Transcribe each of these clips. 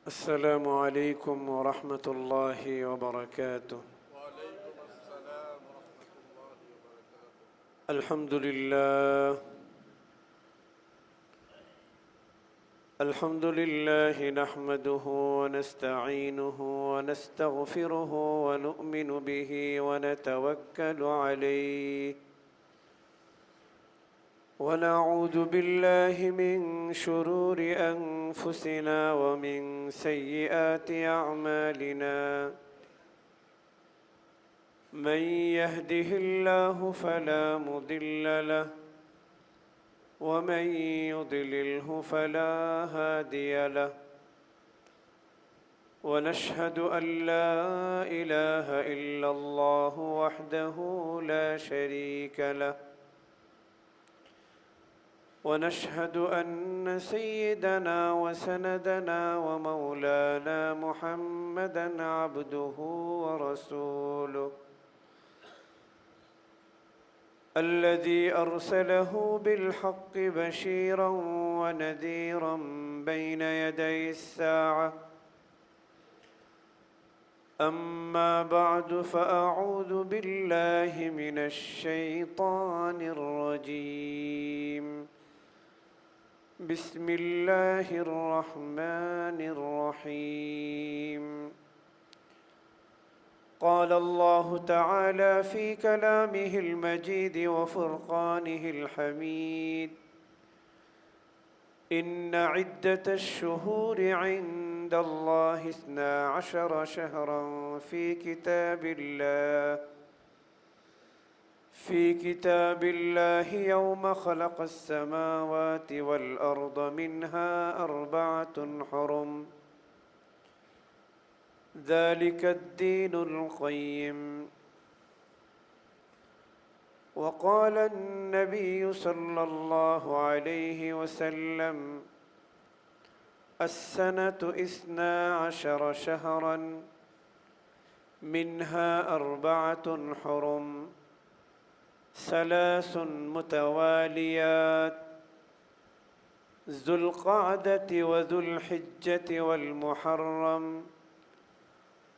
السلام عليكم ورحمة الله وبركاته. وعليكم السلام ورحمة الله وبركاته. الحمد لله. الحمد لله نحمده ونستعينه ونستغفره ونؤمن به ونتوكل عليه ونعوذ بالله من شرور أنفسنا ومن سيئات أعمالنا. من يهده الله فلا مضل له ومن يضلله فلا هادي له. ونشهد أن لا إله إلا الله وحده لا شريك له. ونشهد أن سيدنا وسندنا ومولانا محمدًا عبده ورسوله الذي أرسله بالحق بشيرًا ونذيرًا بين يدي الساعة. أما بعد فأعوذ بالله من الشيطان الرجيم. بسم الله الرحمن الرحيم. قال الله تعالى في كلامه المجيد وفرقانه الحميد: إن عدة الشهور عند الله 12 شهرا في كتاب الله يوم خلق السماوات والأرض منها 4 حرم ذلك الدين القيم. وقال النبي صلى الله عليه وسلم: السنة 12 شهرا منها 4 حرم 3 متواليات: ذو القعدة وذو الحجة والمحرم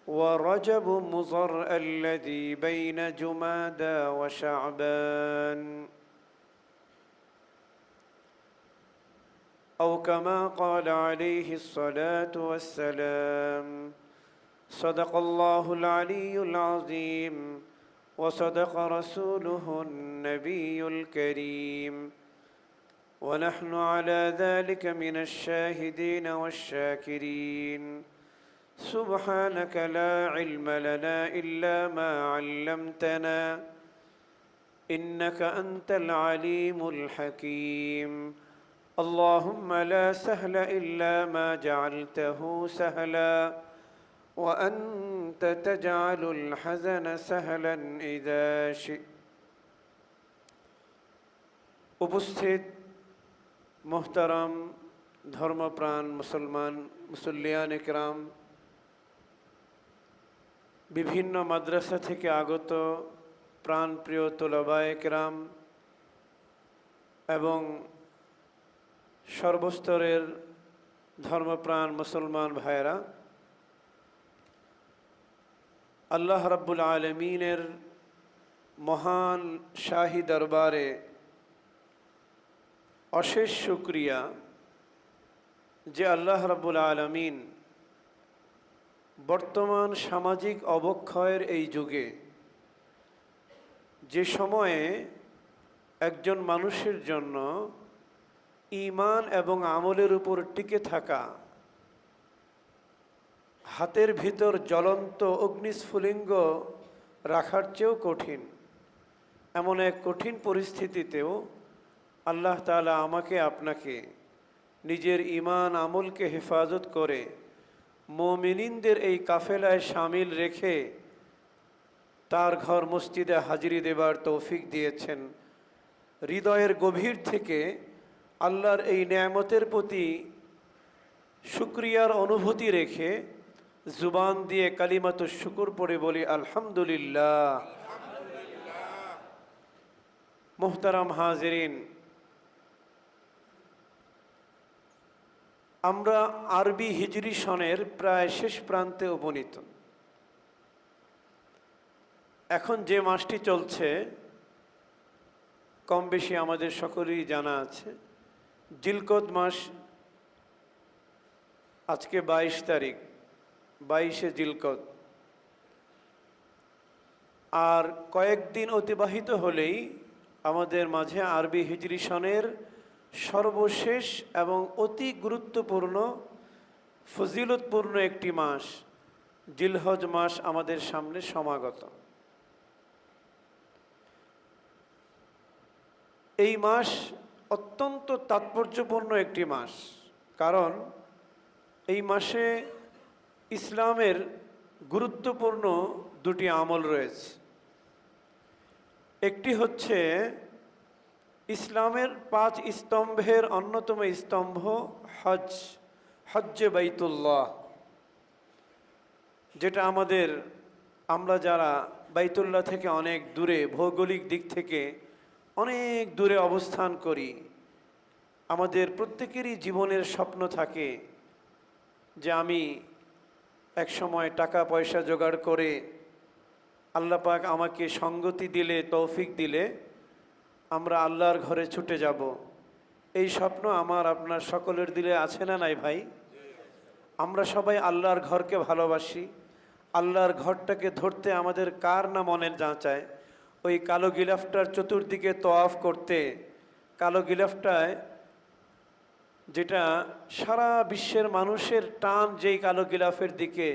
ورجب مضر الذي بين جمادى وشعبان، أو كما قال عليه الصلاة والسلام. صدق الله العلي العظيم وصدق رسوله النبي الكريم، ونحن على ذلك من الشاهدين والشاكرين. سبحانك لا علم لنا إلا ما علمتنا إنك أنت العليم الحكيم. اللهم لا سهل إلا ما جعلته سهلا وأنت تجعل الحزن سهلا إذا شئت. উপস্থিত মোহতারাম ধর্মপ্রাণ মুসলমান মুসল্লিয়ান ইকরাম, বিভিন্ন মাদ্রাসা থেকে আগত প্রাণপ্রিয় তোলাবায়ে কেরাম এবং সর্বস্তরের ধর্মপ্রাণ মুসলমান ভাইয়েরা, আল্লাহ রাব্বুল আলামিনের মহান শাহী দরবারে অশেষ শুকরিয়া যে আল্লাহ রাব্বুল আলামিন বর্তমান সামাজিক অবক্ষয়ের এই যুগে, যে সময়ে একজন মানুষের জন্য ঈমান এবং আমলের উপর টিকে থাকা হাতের ভিতর জ্বলন্ত অগ্নিস্ফুলিঙ্গ রাখার চেয়েও কঠিন, এমন এক কঠিন পরিস্থিতিতেও আল্লাহ তাআলা আমাকে আপনাকে নিজের ঈমান আমলকে হেফাজত করে মুমিনিনদের এই কাফেলায় শামিল রেখে তার ঘর মসজিদে হাজিরি দেবার তৌফিক দিয়েছেন। হৃদয়ের গভীর থেকে আল্লাহর এই নেয়ামতের প্রতি শুকরিয়ার অনুভূতি রেখে জুবান দিয়ে কালিমাতুশ শুকর পড়ে বলি আলহামদুলিল্লাহ। মোহতারাম হাজিরিন, আমরা আরবি হিজরি সনের প্রায় শেষ প্রান্তে উপনীত। এখন যে মাসটি চলছে কম বেশি আমাদের সকলেরই জানা আছে, জিলকদ মাস। আজকে 22 তারিখ, 22শে জিলকদ। আর কয়েকদিন অতিবাহিত হলেই আমাদের মাঝে আরবি হিজরি সনের সর্বশেষ এবং অতি গুরুত্বপূর্ণ ফজিলতপূর্ণ একটি মাস জিলহজ মাস আমাদের সামনে সমাগত। এই মাস অত্যন্ত তাৎপর্যপূর্ণ একটি মাস, কারণ এই মাসে ইসলামের গুরুত্বপূর্ণ দুটি আমল রয়েছে। একটি হচ্ছে ইসলামের 5 স্তম্ভের অন্যতম স্তম্ভ হজ্জে বাইতুল্লাহ, যেটা আমরা যারা বাইতুল্লাহ থেকে অনেক দূরে, ভৌগোলিক দিক থেকে অনেক দূরে অবস্থান করি, আমাদের প্রত্যেকেরই জীবনের স্বপ্ন থাকে যে আমি এক সময় টাকা পয়সা জোগাড় করে আল্লাহ পাক আমাকে সঙ্গতি দিলে, তৌফিক দিলে আমরা আল্লাহর ঘরে ছুটে যাব। এই স্বপ্ন আমার আপনার সকলের দিলে আছে না নাই ভাই? আমরা সবাই আল্লাহর ঘরকে ভালোবাসি। আল্লাহর ঘরটাকে ধরতে আমাদের কার না মনের চায়? ওই কালো গিলাফটার চতুর্দিকে তওয়াফ করতে, কালো গিলাফটায় যেটা সারা বিশ্বের মানুষের টান যেই কালো গিলাফের দিকে,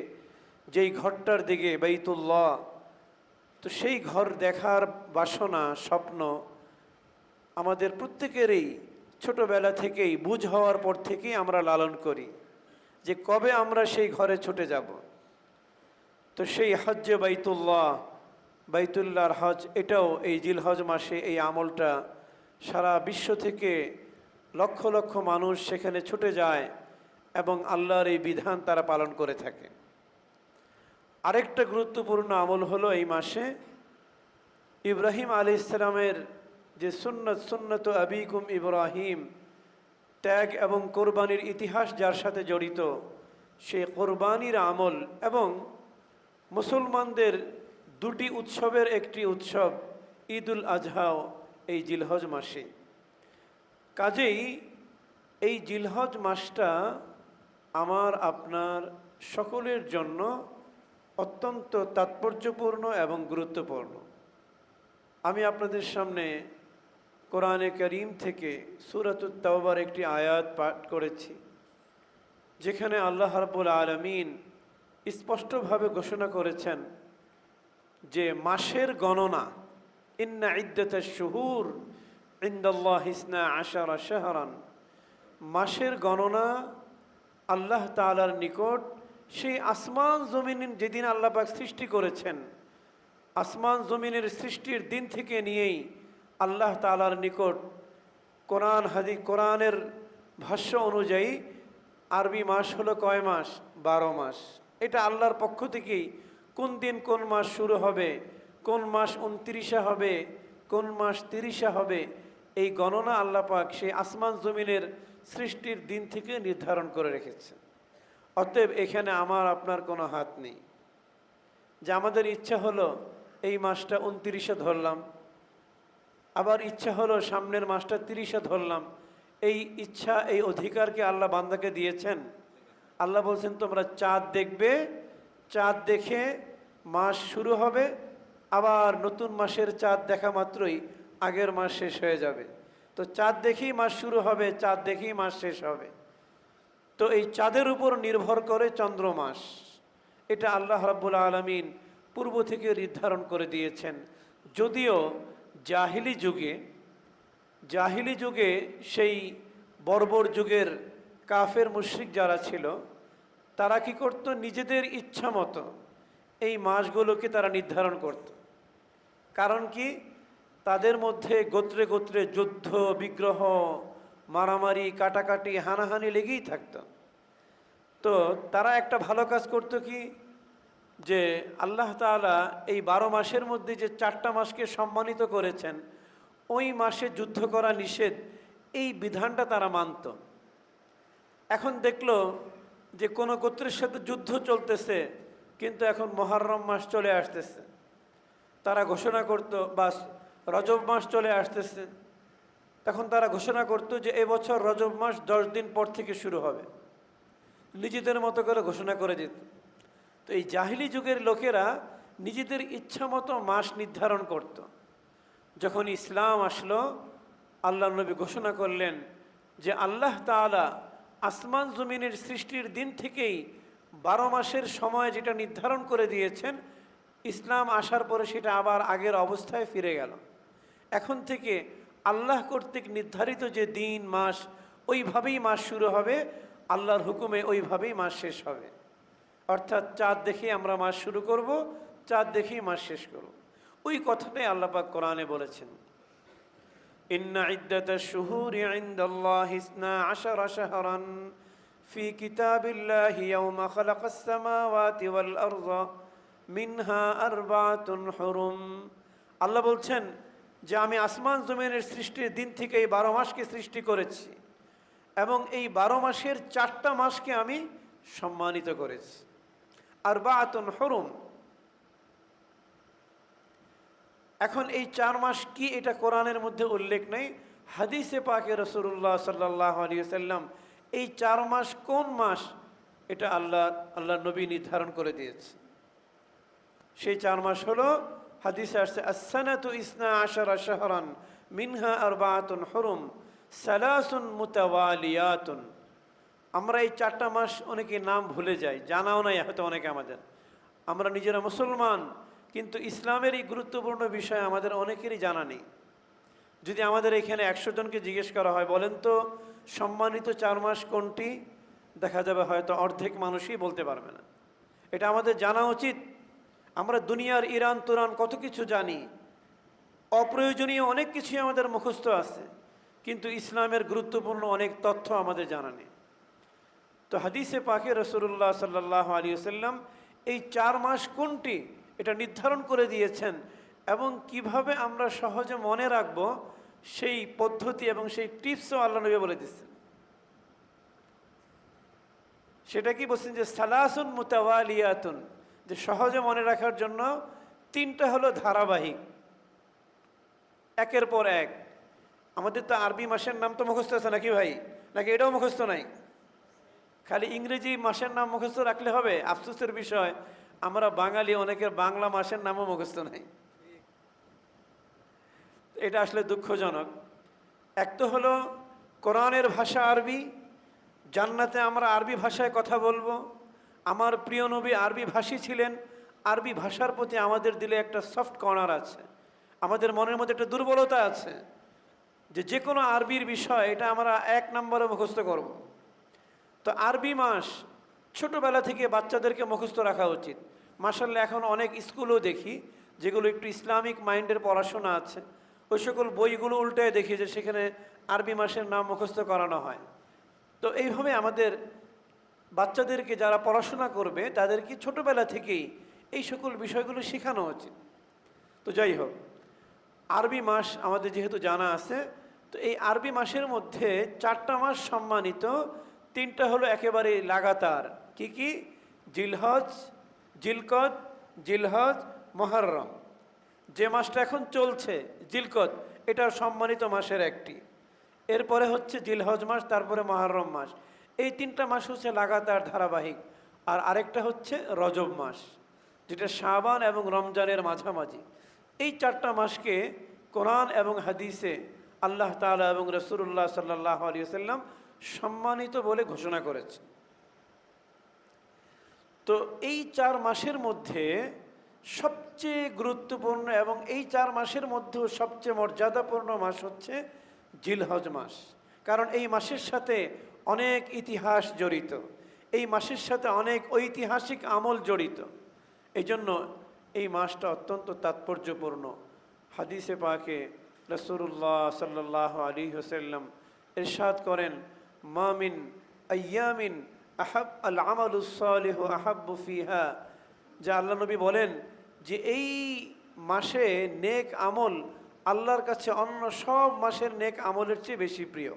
যেই ঘরটার দিকে, বাইতুল্লাহ। তো সেই ঘর দেখার বাসনা, স্বপ্ন আমাদের প্রত্যেকেরই ছোটবেলা থেকেই, বুঝ হওয়ার পর থেকেই আমরা লালন করি যে কবে আমরা সেই ঘরে ছুটে যাব। তো সেই হজ্জে বাইতুল্লাহ, বাইতুল্লাহর হজ, এটাও এই জিলহজ মাসে এই আমলটা সারা বিশ্ব থেকে লক্ষ লক্ষ মানুষ সেখানে ছুটে যায় এবং আল্লাহর এই বিধান তারা পালন করে থাকে। আরেকটা গুরুত্বপূর্ণ আমল হলো এই মাসে ইব্রাহিম আলাইহিস সালামের যে সুন্নত আবিকুম ইব্রাহিম, ত্যাগ এবং কোরবানির ইতিহাস যার সাথে জড়িত, সেই কোরবানির আমল এবং মুসলমানদের দুটি উৎসবের একটি উৎসব ঈদুল আজহাও এই জিলহজ মাসে। কাজেই এই জিলহজ মাসটা আমার আপনার সকলের জন্য অত্যন্ত তাৎপর্যপূর্ণ এবং গুরুত্বপূর্ণ। আমি আপনাদের সামনে কোরআনে কারীম থেকে সূরাতুত তাওবার একটি আয়াত পাঠ করেছি, যেখানে আল্লাহ রাব্বুল আলামিন স্পষ্টভাবে ঘোষণা করেছেন যে মাসের গণনা, ইন্না ইদ্দাতাশ শুহুর ইনদাল্লাহি 12 শাহরান, মাসের গণনা আল্লাহ তাআলার নিকট সেই আসমান জমিন যেদিন আল্লাহ পাক সৃষ্টি করেছেন, আসমান জমিনের সৃষ্টির দিন থেকে নিয়েই আল্লাহ তাআলার নিকট কোরআনের ভাষ্য অনুযায়ী আরবি মাস হলো কয় মাস? 12 মাস। এটা আল্লাহর পক্ষ থেকেই কোন দিন কোন মাস শুরু হবে, কোন মাস 29 হবে, কোন মাস 30 হবে, এই গণনা আল্লাহ পাক সেই আসমান জমিনের সৃষ্টির দিন থেকে নির্ধারণ করে রেখেছে। অতএব এখানে আমার আপনার কোনো হাত নেই যে আমাদের ইচ্ছা হলো এই মাসটা 29 ধরলাম, আবার ইচ্ছা হলো সামনের মাসটা 30 ধরলাম। এই ইচ্ছা, এই অধিকারকে আল্লাহ বান্দাকে দিয়েছেন। আল্লাহ বলছেন তোমরা চাঁদ দেখবে, চাঁদ দেখে মাস শুরু হবে, আবার নতুন মাসের চাঁদ দেখা মাত্রই আগের মাস শেষ হয়ে যাবে। তো চাঁদ দেখেই মাস শুরু হবে, চাঁদ দেখেই মাস শেষ হবে। তো এই চাঁদের উপর নির্ভর করে চন্দ্রমাস। এটা আল্লাহ রাব্বুল আলামিন পূর্ব থেকে নির্ধারণ করে দিয়েছেন। যদিও জাহিলি যুগে সেই বর্বর যুগের কাফের মুশরিক যারা ছিল, তারা কি করত? নিজেদের ইচ্ছা মতো এই মাসগুলোকে তারা নির্ধারণ করত। কারণ কি? তাদের মধ্যে গোত্রে গোত্রে যুদ্ধ, বিগ্রহ, মারামারি, কাটাকাটি, হানাহানি লেগেই থাকত। তো তারা একটা ভালো কাজ করত কি, যে আল্লাহ তাআলা এই 12 মাসের মধ্যে যে 4টা মাসকে সম্মানিত করেছেন, ওই মাসে যুদ্ধ করা নিষেধ, এই বিধানটা তারা মানত। এখন দেখলো যে কোনো গোত্রের সাথে যুদ্ধ চলতেছে, কিন্তু এখন মুহররম মাস চলে আসতেছে। তারা ঘোষণা করত, বা রজব মাস চলে আসতেছে, তখন তারা ঘোষণা করত যে এবছর রজব মাস 10 দিন পর থেকে শুরু হবে, নিজেদের মতো করে ঘোষণা করে দিত। তো এই জাহিলি যুগের লোকেরা নিজেদের ইচ্ছা মতো মাস নির্ধারণ করত। যখন ইসলাম আসলো, আল্লাহ নবী ঘোষণা করলেন যে আল্লাহ তাআলা আসমান জমিনের সৃষ্টির দিন থেকেই 12 মাসের সময় যেটা নির্ধারণ করে দিয়েছেন, ইসলাম আসার পরে সেটা আবার আগের অবস্থায় ফিরে গেল। এখন থেকে আল্লাহ কর্তৃক নির্ধারিত যে দিন মাস, ওইভাবেই মাস শুরু হবে, আল্লাহর হুকুমে ওইভাবেই মাস শেষ হবে। অর্থাৎ চাঁদ দেখে আমরা মাস শুরু করব, চাঁদ দেখেই মাস শেষ করব। ওই কথাটাই আল্লাহ পাক কোরআনে বলেছেন, ইন্না ইদ্দাতাশ শুহুরি ইনদাল্লাহি 12 শাহরান ফি কিতাবিল্লাহি ইয়াওমা খালাকাস সামাওয়াতি ওয়াল আরযা মিনহা আরবাতুন হুরুম। আল্লাহ বলছেন যে আমি আসমান জমিনের সৃষ্টির দিন থেকে এই 12 মাসকে সৃষ্টি করেছি, এবং এই 12 মাসের 4টা মাসকে আমি সম্মানিত করেছি। আরবাতুন হুরুম। এখন এই 4 মাস কি, এটা কোরআনের মধ্যে উল্লেখ নেই। হাদিসে পাকে রাসূলুল্লাহ সাল্লাল্লাহু আলাইহি ওয়াসাল্লাম এই 4 মাস কোন মাস, এটা আল্লাহ নবী নির্ধারণ করে দিয়েছে। সেই 4 মাস হলো, হাদিসে আসছে আস-সানাতু 12 শাহরান মিনহা আরবাতুন হুরুম সালাসুন মুতাওয়ালিয়াতুন। আমরা এই 4টা মাস অনেকে নাম ভুলে যাই, জানাও নাই হয়তো অনেকে আমাদের। আমরা নিজেরা মুসলমান, কিন্তু ইসলামের এই গুরুত্বপূর্ণ বিষয় আমাদের অনেকেরই জানা নেই। যদি আমাদের এখানে 100 জনকে জিজ্ঞেস করা হয়, বলেন তো সম্মানিত 4 মাস কোনটি, দেখা যাবে হয়তো অর্ধেক মানুষই বলতে পারবে না। এটা আমাদের জানা উচিত। আমরা দুনিয়ার ইরান তুরান কত কিছু জানি, অপ্রয়োজনীয় অনেক কিছুই আমাদের মুখস্থ আছে, কিন্তু ইসলামের গুরুত্বপূর্ণ অনেক তথ্য আমাদের জানা নেই। তো হাদিসে পাকে রাসূলুল্লাহ সাল্লাল্লাহু আলাইহি ওয়াসাল্লাম এই 4 মাস কোনটি এটা নির্ধারণ করে দিয়েছেন, এবং কিভাবে আমরা সহজে মনে রাখবো সেই পদ্ধতি এবং সেই টিপসও আল্লাহ নবী বলে দিচ্ছেন। সেটা কি বলছেন যে সালাসুন মুতাওয়ালিয়াতুন, যে সহজে মনে রাখার জন্য 3টা হলো ধারাবাহিক, একের পর এক। আমাদের তো আরবি মাসের নাম তো মুখস্থ আছে নাকি ভাই, নাকি এটাও মুখস্থ নাই? খালি ইংরেজি মাসের নাম মুখস্থ রাখলে হবে? আফসোসের বিষয়, আমরা বাঙালি অনেকের বাংলা মাসের নামও মুখস্থ নাই। এটা আসলে দুঃখজনক। এক তো হলো কোরআনের ভাষা আরবি, জান্নাতে আমরা আরবি ভাষায় কথা বলবো। আমার প্রিয় নবী আরবি ভাষী ছিলেন। আরবি ভাষার প্রতি আমাদের দিলে একটা সফট কর্নার আছে, আমাদের মনের মধ্যে একটা দুর্বলতা আছে যে কোনো আরবির বিষয় এটা আমরা 1 নম্বরে মুখস্থ করব। তো আরবি মাস ছোটোবেলা থেকে বাচ্চাদেরকে মুখস্থ রাখা উচিত। মাশাআল্লাহ এখন অনেক স্কুলও দেখি যেগুলো একটু ইসলামিক মাইন্ডের পড়াশোনা আছে, ওই সকল বইগুলো উল্টায় দেখি যে সেখানে আরবি মাসের নাম মুখস্থ করানো হয়। তো এইভাবে আমাদের বাচ্চাদেরকে যারা পড়াশোনা করবে তাদেরকে ছোটোবেলা থেকেই এই সকল বিষয়গুলো শেখানো উচিত। তো যাই হোক, আরবি মাস আমাদের যেহেতু জানা আছে, তো এই আরবি মাসের মধ্যে 4টা মাস সম্মানিত, 3টা হলো একেবারে লাগাতার। কি কি? জিলহজ, জিলকদ, জিলহজ, মুহররম। যে মাসটা এখন চলছে জিলকদ, এটা সম্মানিত মাসের একটি। এরপরে হচ্ছে জিলহজ মাস, তারপরে মুহররম মাস। এই 3টা মাস হচ্ছে লাগাতার ধারাবাহিক। আর আরেকটা হচ্ছে রজব মাস, যেটা শাবান এবং রমজানের মাঝামাঝি। এই 4টা মাসকে কোরআন এবং হাদিসে আল্লাহ তাআলা এবং রাসূলুল্লাহ সাল্লাল্লাহু আলাইহি ওয়াসাল্লাম সম্মানিত বলে ঘোষণা করেছে। তো এই 4 মাসের মধ্যে সবচেয়ে গুরুত্বপূর্ণ এবং এই 4 মাসের মধ্যেও সবচেয়ে মর্যাদাপূর্ণ মাস হচ্ছে জিলহজ মাস। কারণ এই মাসের সাথে অনেক ইতিহাস জড়িত, এই মাসের সাথে অনেক ঐতিহাসিক আমল জড়িত। এই জন্য এই মাসটা অত্যন্ত তাৎপর্যপূর্ণ। হাদিসে পাকে রাসূলুল্লাহ সাল্লাল্লাহু আলাইহি ওয়াসাল্লাম ইরশাদ করেন, মামিন আইয়ামিন আহাব আল আমালুস সালিহু আহাব্বু ফিহা। যা আল্লাহ নবী বলেন যে এই মাসে নেক আমল আল্লাহর কাছে অন্য সব মাসের নেক আমলের চেয়ে বেশি প্রিয়।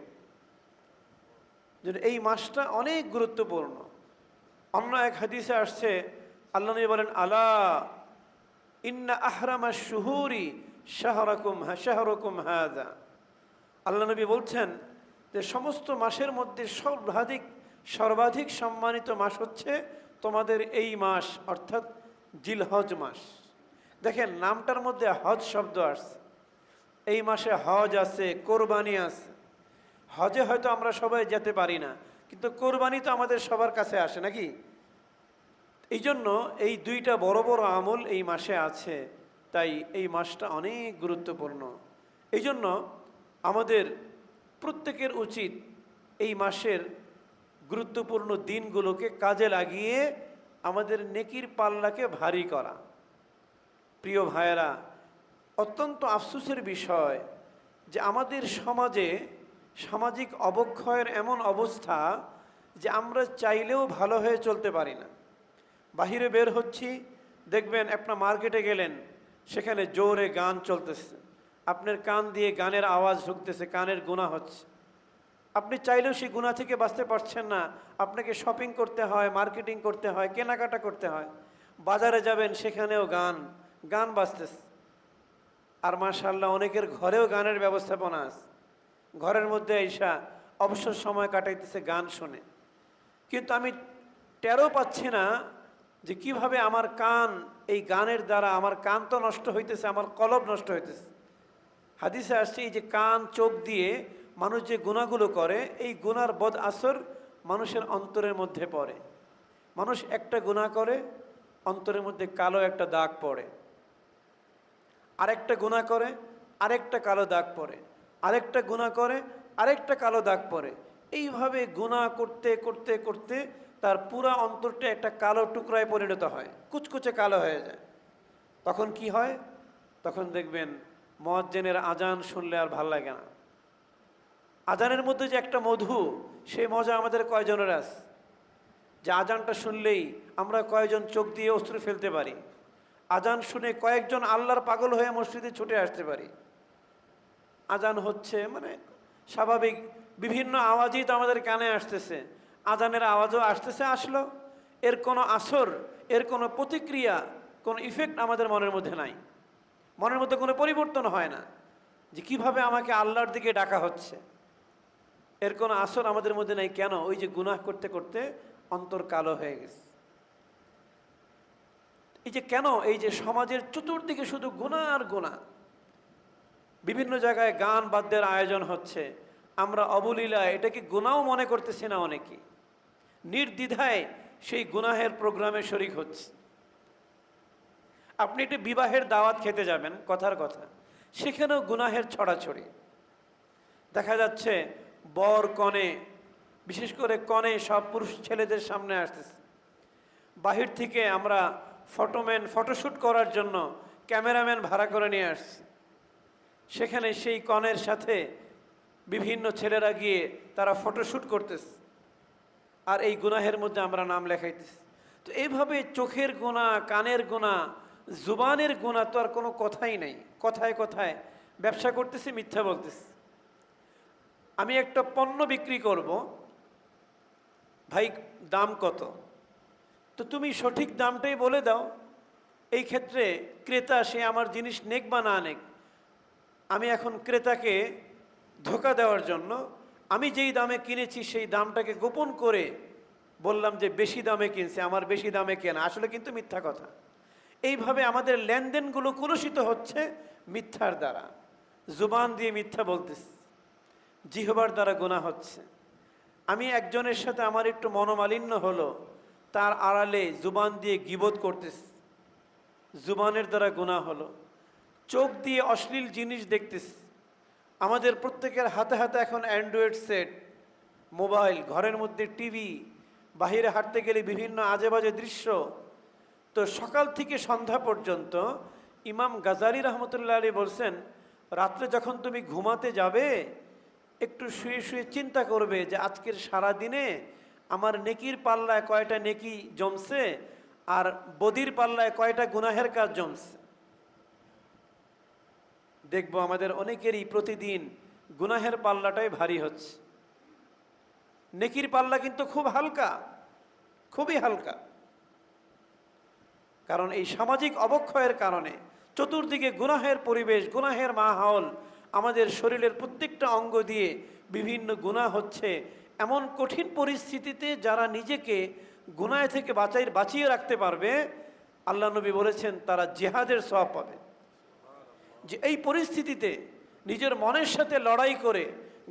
যে এই মাসটা অনেক গুরুত্বপূর্ণ। অন্য এক হাদিসে আসছে, আল্লাহ নবী বলেন, আলা ইন্না আহরামা শুহুরি শাহরুকুম হাযা। আল্লাহ নবী বলছেন যে সমস্ত মাসের মধ্যে সর্বাধিক সম্মানিত মাস হচ্ছে তোমাদের এই মাস, অর্থাৎ জিলহজ মাস। দেখেন নামটার মধ্যে হজ শব্দ আসছে। এই মাসে হজ আছে, কোরবানি আছে। হজে হয়তো আমরা সবাই যেতে পারি না, কিন্তু কোরবানি তো আমাদের সবার কাছে আসে নাকি? এই জন্য এই দুইটা বড় বড় আমল এই মাসে আছে, তাই এই মাসটা অনেক গুরুত্বপূর্ণ। এই জন্য আমাদের প্রত্যেকের উচিত এই মাসের গুরুত্বপূর্ণ দিনগুলোকে কাজে লাগিয়ে আমাদের নেকির পাল্লাকে ভারী করা। প্রিয় ভাইয়েরা, অত্যন্ত আফসোসের বিষয় যে আমাদের সমাজে সামাজিক অবক্ষয়ের এমন অবস্থা যে আমরা চাইলেও ভালো হয়ে চলতে পারি না। বাহিরে বের হচ্ছি, দেখবেন আপনার মার্কেটে গেলেন, সেখানে জোরে গান চলতেছে, আপনার কান দিয়ে গানের আওয়াজ ঢুকতেছে, কানের গুনাহ হচ্ছে। আপনি চাইলেও সেই গুনাহ থেকে বাঁচতে পারছেন না। আপনাকে শপিং করতে হয়, মার্কেটিং করতে হয়, কেনাকাটা করতে হয়। বাজারে যাবেন, সেখানেও গান বাজতেছে। আর মাশাআল্লাহ অনেকের ঘরেও গানের ব্যবস্থাপনা আছে, ঘরের মধ্যে আইসা অবসর সময় কাটাইতেছে গান শুনে। কিন্তু আমি টেরও পাচ্ছি না যে কিভাবে আমার কান এই গানের দ্বারা, আমার কান তো নষ্ট হইতেছে, আমার কলব নষ্ট হইতেছে। হাদিসে আসছে এই যে কান চোখ দিয়ে মানুষ যে গুনাহগুলো করে, এই গুনার বদ আসর মানুষের অন্তরের মধ্যে পড়ে। মানুষ একটা গুনাহ করে, অন্তরের মধ্যে কালো একটা দাগ পড়ে। আরেকটা গুনাহ করে, আরেকটা কালো দাগ পড়ে। আরেকটা গুনাহ করে, আরেকটা কালো দাগ পড়ে। এইভাবে গুনাহ করতে করতে করতে তার পুরা অন্তরটা একটা কালো টুকরায় পরিণত হয়, কুচকুচে কালো হয়ে যায়। তখন কি হয়? তখন দেখবেন মুয়াজ্জিনের আজান শুনলে আর ভাল লাগে না। আজানের মধ্যে যে একটা মধু, সেই মজা আমাদের কয়জনের আছে? যে আজানটা শুনলেই আমরা কয়জন চোখ দিয়ে অশ্রু ফেলতে পারি? আজান শুনে কয়েকজন আল্লাহর পাগল হয়ে মসজিদে ছুটে আসতে পারি? আজান হচ্ছে মানে স্বাভাবিক বিভিন্ন আওয়াজই তো আমাদের কানে আসতেছে, আজানের আওয়াজও আসতেছে, আসলো, এর কোনো আসর, এর কোনো প্রতিক্রিয়া, কোনো ইফেক্ট আমাদের মনের মধ্যে নাই। মনের মধ্যে কোনো পরিবর্তন হয় না যে কিভাবে আমাকে আল্লাহর দিকে ডাকা হচ্ছে, এর কোনো আসর আমাদের মধ্যে নাই। কেন? ওই যে গুনাহ করতে করতে অন্তর কালো হয়ে গেছে। এই যে কেন এই যে সমাজের চতুর্দিকে শুধু গুনাহ আর গুনাহ, বিভিন্ন জায়গায় গান বাদ্যের আয়োজন হচ্ছে, আমরা অবলীলায় এটাকে গুনাহও মনে করতেছি না, অনেকে নির্দ্বিধায় সেই গুনাহের প্রোগ্রামে শরিক হচ্ছে। আপনি একটি বিবাহের দাওয়াত খেতে যাবেন, কথার কথা, সেখানেও গুনাহের ছড়াছড়ি দেখা যাচ্ছে। বর কনে, বিশেষ করে কনে সব পুরুষ ছেলেদের সামনে আসতেছে। বাহির থেকে আমরা ফটোশ্যুট করার জন্য ক্যামেরাম্যান ভাড়া করে নিয়ে আসছি। সেখানে সেই কনের সাথে বিভিন্ন ছেলেরা গিয়ে তারা ফটোশ্যুট করতেছে, আর এই গুনাহের মধ্যে আমরা নাম লেখাইতেছি। তো এইভাবে চোখের গুনাহ, কানের গুনাহ, জুবানের গুনাহ তো আর কোনো কথাই নাই। কথায় কথায় ব্যবসা করতেছি, মিথ্যা বলতেছি। আমি একটা পণ্য বিক্রি করব, ভাই দাম কত? তো তুমি সঠিক দামটাই বলে দাও। এই ক্ষেত্রে ক্রেতা সে আমার জিনিস নেক বা না নেক, আমি এখন ক্রেতাকে ধোঁকা দেওয়ার জন্য আমি যেই দামে কিনেছি সেই দামটাকে গোপন করে বললাম যে বেশি দামে কিনছে, আমার বেশি দামে কেনা, আসলে কিন্তু মিথ্যা কথা। এইভাবে আমাদের লেনদেনগুলো কলুষিত হচ্ছে মিথ্যার দ্বারা। জুবান দিয়ে মিথ্যা বলতেছি, জিহবার দ্বারা গুনাহ হচ্ছে। আমি একজনের সাথে আমার একটু মনোমালিন্য হলো, তার আড়ালে জুবান দিয়ে গীবত করতেছি, জুবানের দ্বারা গুনাহ হলো। চোখ দিয়ে অশ্লীল জিনিস দেখতেছি। আমাদের প্রত্যেকের হাতে হাতে এখন অ্যান্ড্রয়েড সেট, মোবাইল, ঘরের মধ্যে টিভি, বাহিরে হাঁটতে গেলে বিভিন্ন আজে বাজে দৃশ্য। তো সকাল থেকে সন্ধ্যা পর্যন্ত ইমাম গাজালি রহমতুল্লাহ আলী বলছেন, রাত্রে যখন তুমি ঘুমাতে যাবে একটু শুয়ে শুয়ে চিন্তা করবে যে আজকের সারা দিনে আমার নেকির পাল্লায় কয়টা নেকি জমছে আর বদির পাল্লায় কয়টা গুনাহের কাজ জমছে। দেখবো আমাদের অনেকেরই প্রতিদিন গুনাহের পাল্লাটাই ভারী হচ্ছে। নেকির পাল্লা কিন্তু খুব হালকা, খুবই হালকা। কারণ এই সামাজিক অবক্ষয়ের কারণে চতুর্দিকে গুনাহের পরিবেশ, গুনাহের মাহৌল, আমাদের শরীরের প্রত্যেকটা অঙ্গ দিয়ে বিভিন্ন গুনাহ হচ্ছে। এমন কঠিন পরিস্থিতিতে যারা নিজেকে গুনাহ থেকে বাঁচিয়ে রাখতে পারবে, আল্লাহ নবী বলেছেন তারা জিহাদের সওয়াব পাবে। যে এই পরিস্থিতিতে নিজের মনের সাথে লড়াই করে,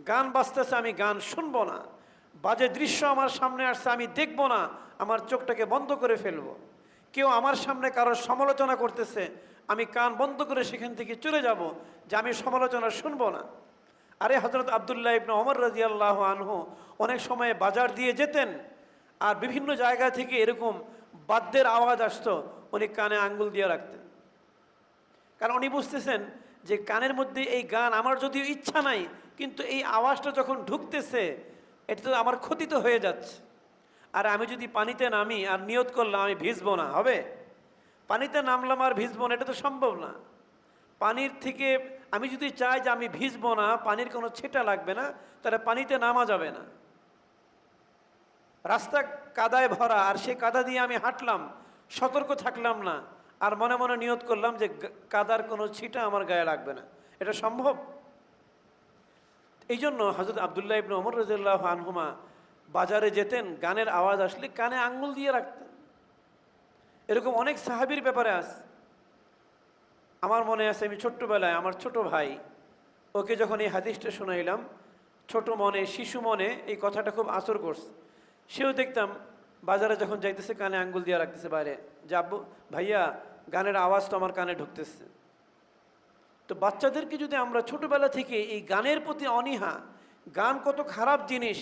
গান বাজতেছে আমি গান শুনবো না, বাজে দৃশ্য আমার সামনে আসছে আমি দেখবো না, আমার চোখটাকে বন্ধ করে ফেলবো, কেউ আমার সামনে কারোর সমালোচনা করতেছে আমি কান বন্ধ করে সেখান থেকে চলে যাব, যে আমি সমালোচনা শুনবো না। আরে হযরত আব্দুল্লাহ ইবনে ওমর রাদিয়াল্লাহু আনহু অনেক সময় বাজার দিয়ে যেতেন, আর বিভিন্ন জায়গা থেকে এরকম বাদ্যের আওয়াজ আসতো, উনি কানে আঙ্গুল দিয়ে রাখতেন। কারণ উনি বুঝতেছেন যে কানের মধ্যে এই গান, আমার যদিও ইচ্ছা নাই, কিন্তু এই আওয়াজটা যখন ঢুকতেছে এটা তো আমার ক্ষতি তো হয়ে যাচ্ছে। আর আমি যদি পানিতে নামি আর নিয়ত করলাম আমি ভিজবো না, হবে? পানিতে নামলাম আর ভিজবো না, এটা তো সম্ভব না। পানির থেকে আমি যদি চাই যে আমি ভিজবো না, পানির কোনো ছেটা লাগবে না, তাহলে পানিতে নামা যাবে না। রাস্তা কাদায় ভরা, আর সেই কাদা দিয়ে আমি হাঁটলাম, সতর্ক থাকলাম না, আর মনে মনে নিয়ত করলাম যে কাদার কোনো ছিটা আমার গায়ে লাগবে না, এটা সম্ভব? এই জন্য হযরত আব্দুল্লাহ ইবনে ওমর রাদিয়াল্লাহু আনহুমা বাজারে যেতেন, গানের আওয়াজ আসলে কানে আঙ্গুল দিয়ে রাখতেন। এরকম অনেক সাহাবীর ব্যাপারে আছে। আমার মনে আছে, আমি ছোট্টবেলায় আমার ছোট ভাই, ওকে যখন এই হাদিসটা শোনাইলাম, ছোট মনে, শিশু মনে এই কথাটা খুব আসর করছে। সেও দেখতাম বাজারে যখন যাইতেছে কানে আঙ্গুল দিয়ে রাখতেছে বাইরে, যে আব্বু ভাইয়া গানের আওয়াজ তো আমার কানে ঢুকতেছে। তো বাচ্চাদেরকে যদি আমরা ছোটবেলা থেকে এই গানের প্রতি অনীহা, গান কত খারাপ জিনিস,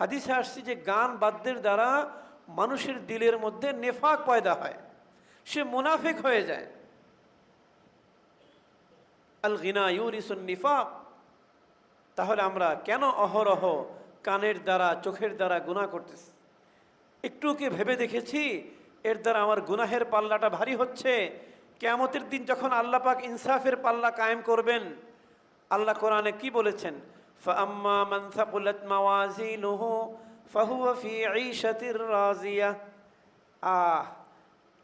হাদিসে আসছে যে গান বাদ্যের দ্বারা মানুষের দিলের মধ্যে নেফাক পয়দা হয়, সে মুনাফিক হয়ে যায়। আল গিনা ইউরিসুন নিফাক। তাহলে আমরা কেন অহরহ কানের দ্বারা, চোখের দ্বারা গুনাহ করতেছি? একটু কি ভেবে দেখেছি এর দ্বারা আমার গুনাহের পাল্লাটা ভারী হচ্ছে? কিয়ামতের দিন যখন আল্লাহ পাক ইনসাফের পাল্লা কায়েম করবেন, আল্লাহ কোরআনে কি বলেছেন? ফাআম্মা মান সাকুলাত মাওয়াজিনুহু ফাহুয়া ফি ঈশাতির রাজিয়া।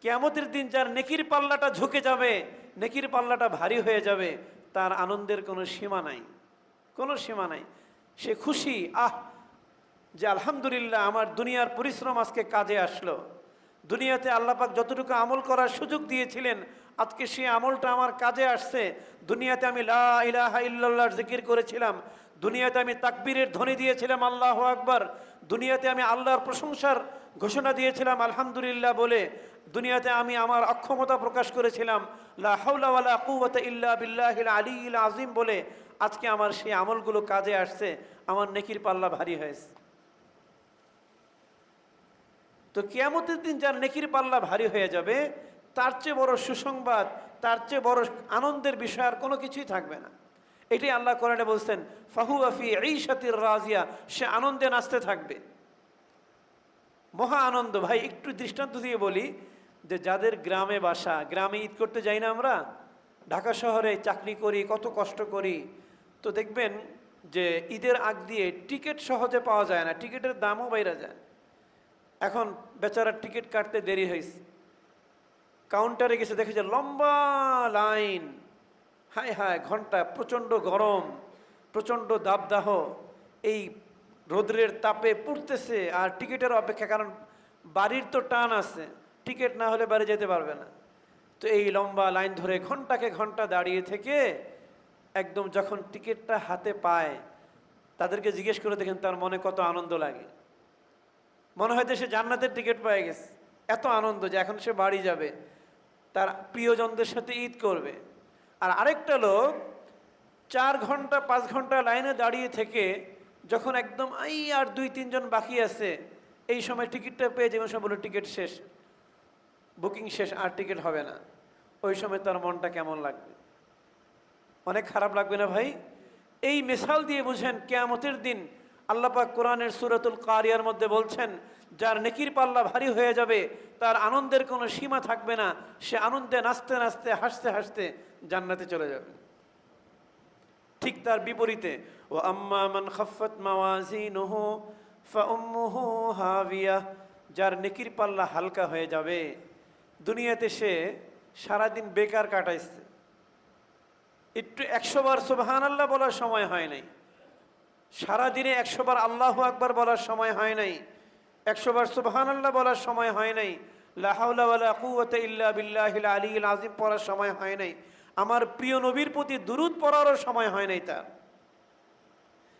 কিয়ামতের দিন যার নেকির পাল্লাটা ঝুঁকে যাবে, নেকির পাল্লাটা ভারী হয়ে যাবে, তার আনন্দের কোনো সীমা নাই, কোনো সীমা নাই। সে খুশি, যে আলহামদুলিল্লাহ আমার দুনিয়ার পরিশ্রম আজকে কাজে আসলো। দুনিয়াতে আল্লাহ পাক যতটুকু আমল করার সুযোগ দিয়েছিলেন, আজকে সেই আমলটা আমার কাজে আসছে। দুনিয়াতে আমি লা ইলাহা ইল্লাল্লাহর জিকির করেছিলাম, দুনিয়াতে আমি তাকবীরের ধ্বনি দিয়েছিলাম আল্লাহু আকবার, দুনিয়াতে আমি আল্লাহর প্রশংসার ঘোষণা দিয়েছিলাম আলহামদুলিল্লাহ বলে, দুনিয়াতে আমি আমার অক্ষমতা প্রকাশ করেছিলাম লা হাওলা ওয়ালা কুওয়াতা ইল্লা বিল্লাহিল আলিয়্যিল আযীম বলে, আজকে আমার সেই আমলগুলো কাজে আসছে, আমার নেকির পাল্লা ভারী হয়েছে। তো কিয়ামতের দিন যার নেকির পাল্লা ভারী হয়ে যাবে, তার চেয়ে বড় সুসংবাদ, তার চেয়ে বড় আনন্দের বিষয় আর কোনো কিছুই থাকবে না। এটাই আল্লাহ কোরআনে বলছেন, ফাহুয়া ফি ঈশাতির রাজিয়া, সে আনন্দে নাচতে থাকবে, মহা আনন্দ। ভাই একটু দৃষ্টান্ত দিয়ে বলি, যে যাদের গ্রামে বাসা, গ্রামে ঈদ করতে যাই না আমরা, ঢাকা শহরে চাকরি করি, কত কষ্ট করি, তো দেখবেন যে ঈদের আগ দিয়ে টিকিট সহজে পাওয়া যায় না, টিকিটের দামও বাইরে যায়। এখন বেচারার টিকিট কাটতে দেরি হয়েছে, কাউন্টারে গেছে, দেখে যে লম্বা লাইন, হায় হায় ঘন্টা, প্রচণ্ড গরম, প্রচণ্ড দাবদাহ, এই রোদ্রের তাপে পুড়তেছে, আর টিকিটের অপেক্ষা, কারণ বাড়ির তো টান আছে, টিকিট না হলে বাড়ি যেতে পারবে না। তো এই লম্বা লাইন ধরে ঘন্টাকে ঘন্টা দাঁড়িয়ে থেকে একদম যখন টিকিটটা হাতে পায়, তাদেরকে জিজ্ঞেস করে দেখেন তার মনে কত আনন্দ লাগে। মনে হয় যে সে জান্নাতের টিকিট পেয়ে গেছে, এত আনন্দ যে এখন সে বাড়ি যাবে, তার প্রিয়জনদের সাথে ঈদ করবে। আর আরেকটা লোক 4 ঘন্টা 5 ঘন্টা লাইনে দাঁড়িয়ে থেকে যখন একদম আর 2-3 জন বাকি আছে, এই সময় টিকিটটা পেয়ে যেমন সময় বলে টিকিট শেষ, বুকিং শেষ, আর টিকিট হবে না, ওই সময় তার মনটা কেমন লাগবে? অনেক খারাপ লাগবে না ভাই? এই মিসাল দিয়ে বুঝেন কিয়ামতের দিন আল্লাহ পাক কোরআনের সূরাতুল কারিয়ার মধ্যে বলছেন, যার নেকির পাল্লা ভারী হয়ে যাবে, তার আনন্দের কোনো সীমা থাকবে না, সে আনন্দে নাচতে নাচতে, হাসতে হাসতে জান্নাতে চলে যাবে। ঠিক তার বিপরীতে, ও আম্মা মান খাফফাত মাওয়াজিনুহু ফাউম্মুহু হাবিয়া, যার নেকির পাল্লা হালকা হয়ে যাবে। দুনিয়াতে সে সারাদিন বেকার কাটাইছে, একটু 100 বার সুবহানাল্লাহ বলার সময় হয় নাই, সারাদিনে 100 বার আল্লাহু আকবার বলার সময় হয় নাই, 100 বার সুবহানাল্লাহ বলার সময় হয় নাই, লা হাওলা ওয়ালা কুওয়াতা ইল্লা বিল্লাহিল আলিয়্যিল আযীম পড়ার সময় হয় নাই, আমার প্রিয় নবীর প্রতি দুরূদ পড়ারও সময় হয় নাই তার।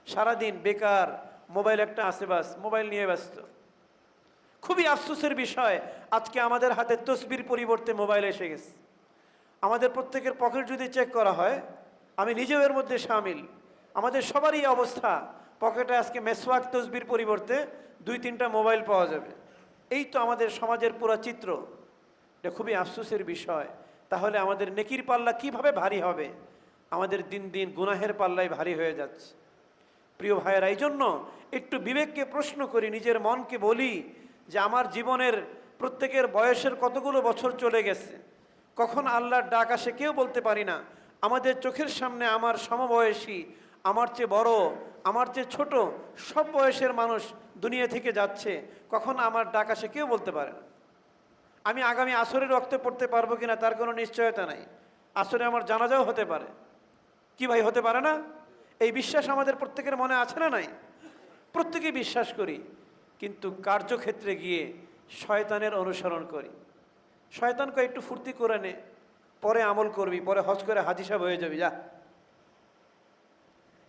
সারাদিন বেকার, মোবাইল একটা আছে বাস, মোবাইল নিয়ে ব্যস্ত। খুবই আফসোসের বিষয়, আজকে আমাদের হাতে তসবির পরিবর্তে মোবাইল এসে গেছে। আমাদের প্রত্যেকের পকেট যদি চেক করা হয়, আমি নিজেও এর মধ্যে শামিল, আমাদের সবারই এই অবস্থা। পকেটে আজকে মেসওয়াক তসবির পরিবর্তে 2-3টা মোবাইল পাওয়া যাবে। এই তো আমাদের সমাজের পুরো চিত্র। এটা খুবই আফসোসের বিষয়। তাহলে আমাদের নেকির পাল্লা কিভাবে ভারী হবে? আমাদের দিন দিন গুনাহের পাল্লাই ভারী হয়ে যাচ্ছে। প্রিয় ভাইয়েরা, এই জন্য একটু বিবেককে প্রশ্ন করি, নিজের মনকে বলি যে আমার জীবনের প্রত্যেকের বয়সের কতগুলো বছর চলে গেছে, কখন আল্লাহর ডাক আসে কেউ বলতে পারি না। আমাদের চোখের সামনে আমার সমবয়সী, আমার চেয়ে বড়, আমার চেয়ে ছোট, সব বয়সের মানুষ দুনিয়া থেকে যাচ্ছে, কখন আমার ডাক আসে কেউ বলতে পারে না। আমি আগামী আসরের রক্তে পড়তে পারবো কিনা তার কোনো নিশ্চয়তা নাই। আসরে আমার জানাজাও হতে পারে। কি ভাই, হতে পারে না? এই বিশ্বাস আমাদের প্রত্যেকের মনে আছে না নাই? প্রত্যেকেই বিশ্বাস করি, কিন্তু কার্যক্ষেত্রে গিয়ে শয়তানের অনুসরণ করি। শয়তানকে একটু ফুর্তি করে নে, পরে আমল করবি, পরে হজ করে হাজি সাহেব হয়ে যাবি, যা।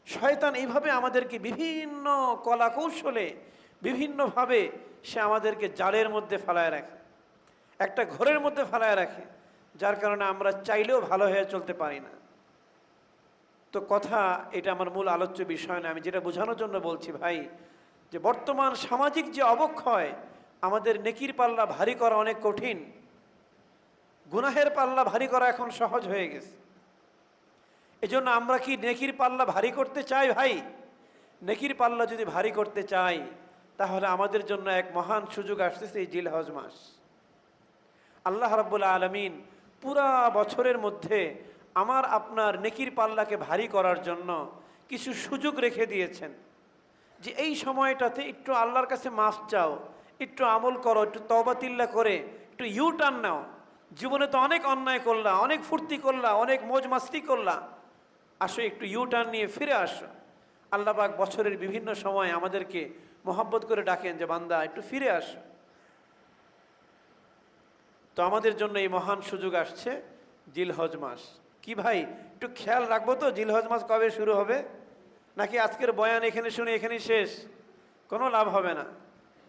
শয়তান এইভাবে আমাদেরকে বিভিন্ন কলা কৌশলে, বিভিন্নভাবে সে আমাদেরকে জালের মধ্যে ফেলায় রাখে, একটা ঘরের মধ্যে ফেলায় রাখে, যার কারণে আমরা চাইলেও ভালো হয়ে চলতে পারি না। তো কথা, এটা আমার মূল আলোচ্য বিষয় না। আমি যেটা বোঝানোর জন্য বলছি ভাই, যে বর্তমান সামাজিক যে অবক্ষয়, আমাদের নেকির পাল্লা ভারী করা অনেক কঠিন, গুনাহের পাল্লা ভারী করা এখন সহজ হয়ে গেছে। এজন্য আমরা কি নেকির পাল্লা ভারী করতে চাই ভাই? নেকির পাল্লা যদি ভারী করতে চাই, তাহলে আমাদের জন্য এক মহান সুযোগ আসতেছে এই জিলহজ মাস। আল্লাহ রাব্বুল আলামিন পুরা বছরের মধ্যে আমার আপনার নেকির পাল্লাকে ভারী করার জন্য কিছু সুযোগ রেখে দিয়েছেন, যে এই সময়টাতে একটু আল্লাহর কাছে মাফ চাও, একটু আমল করো, একটু তওবাতিল্লা করে একটু ইউ টার্ন নাও। জীবনে তো অনেক অন্যায় করলা, অনেক ফুর্তি করলা, অনেক মৌজ মাস্তি করলা, আসো একটু ইউ টার্ন নিয়ে ফিরে আসো। আল্লাহ পাক বছরের বিভিন্ন সময় আমাদেরকে মোহাব্বত করে ডাকেন যে বান্দা একটু ফিরে আসো। তো আমাদের জন্য এই মহান সুযোগ আসছে জিলহজ মাস। কি ভাই, একটু খেয়াল রাখবো তো জিলহজ মাস কবে শুরু হবে? নাকি আজকের বয়ান এখানে শুনে এখানেই শেষ? কোনো লাভ হবে না।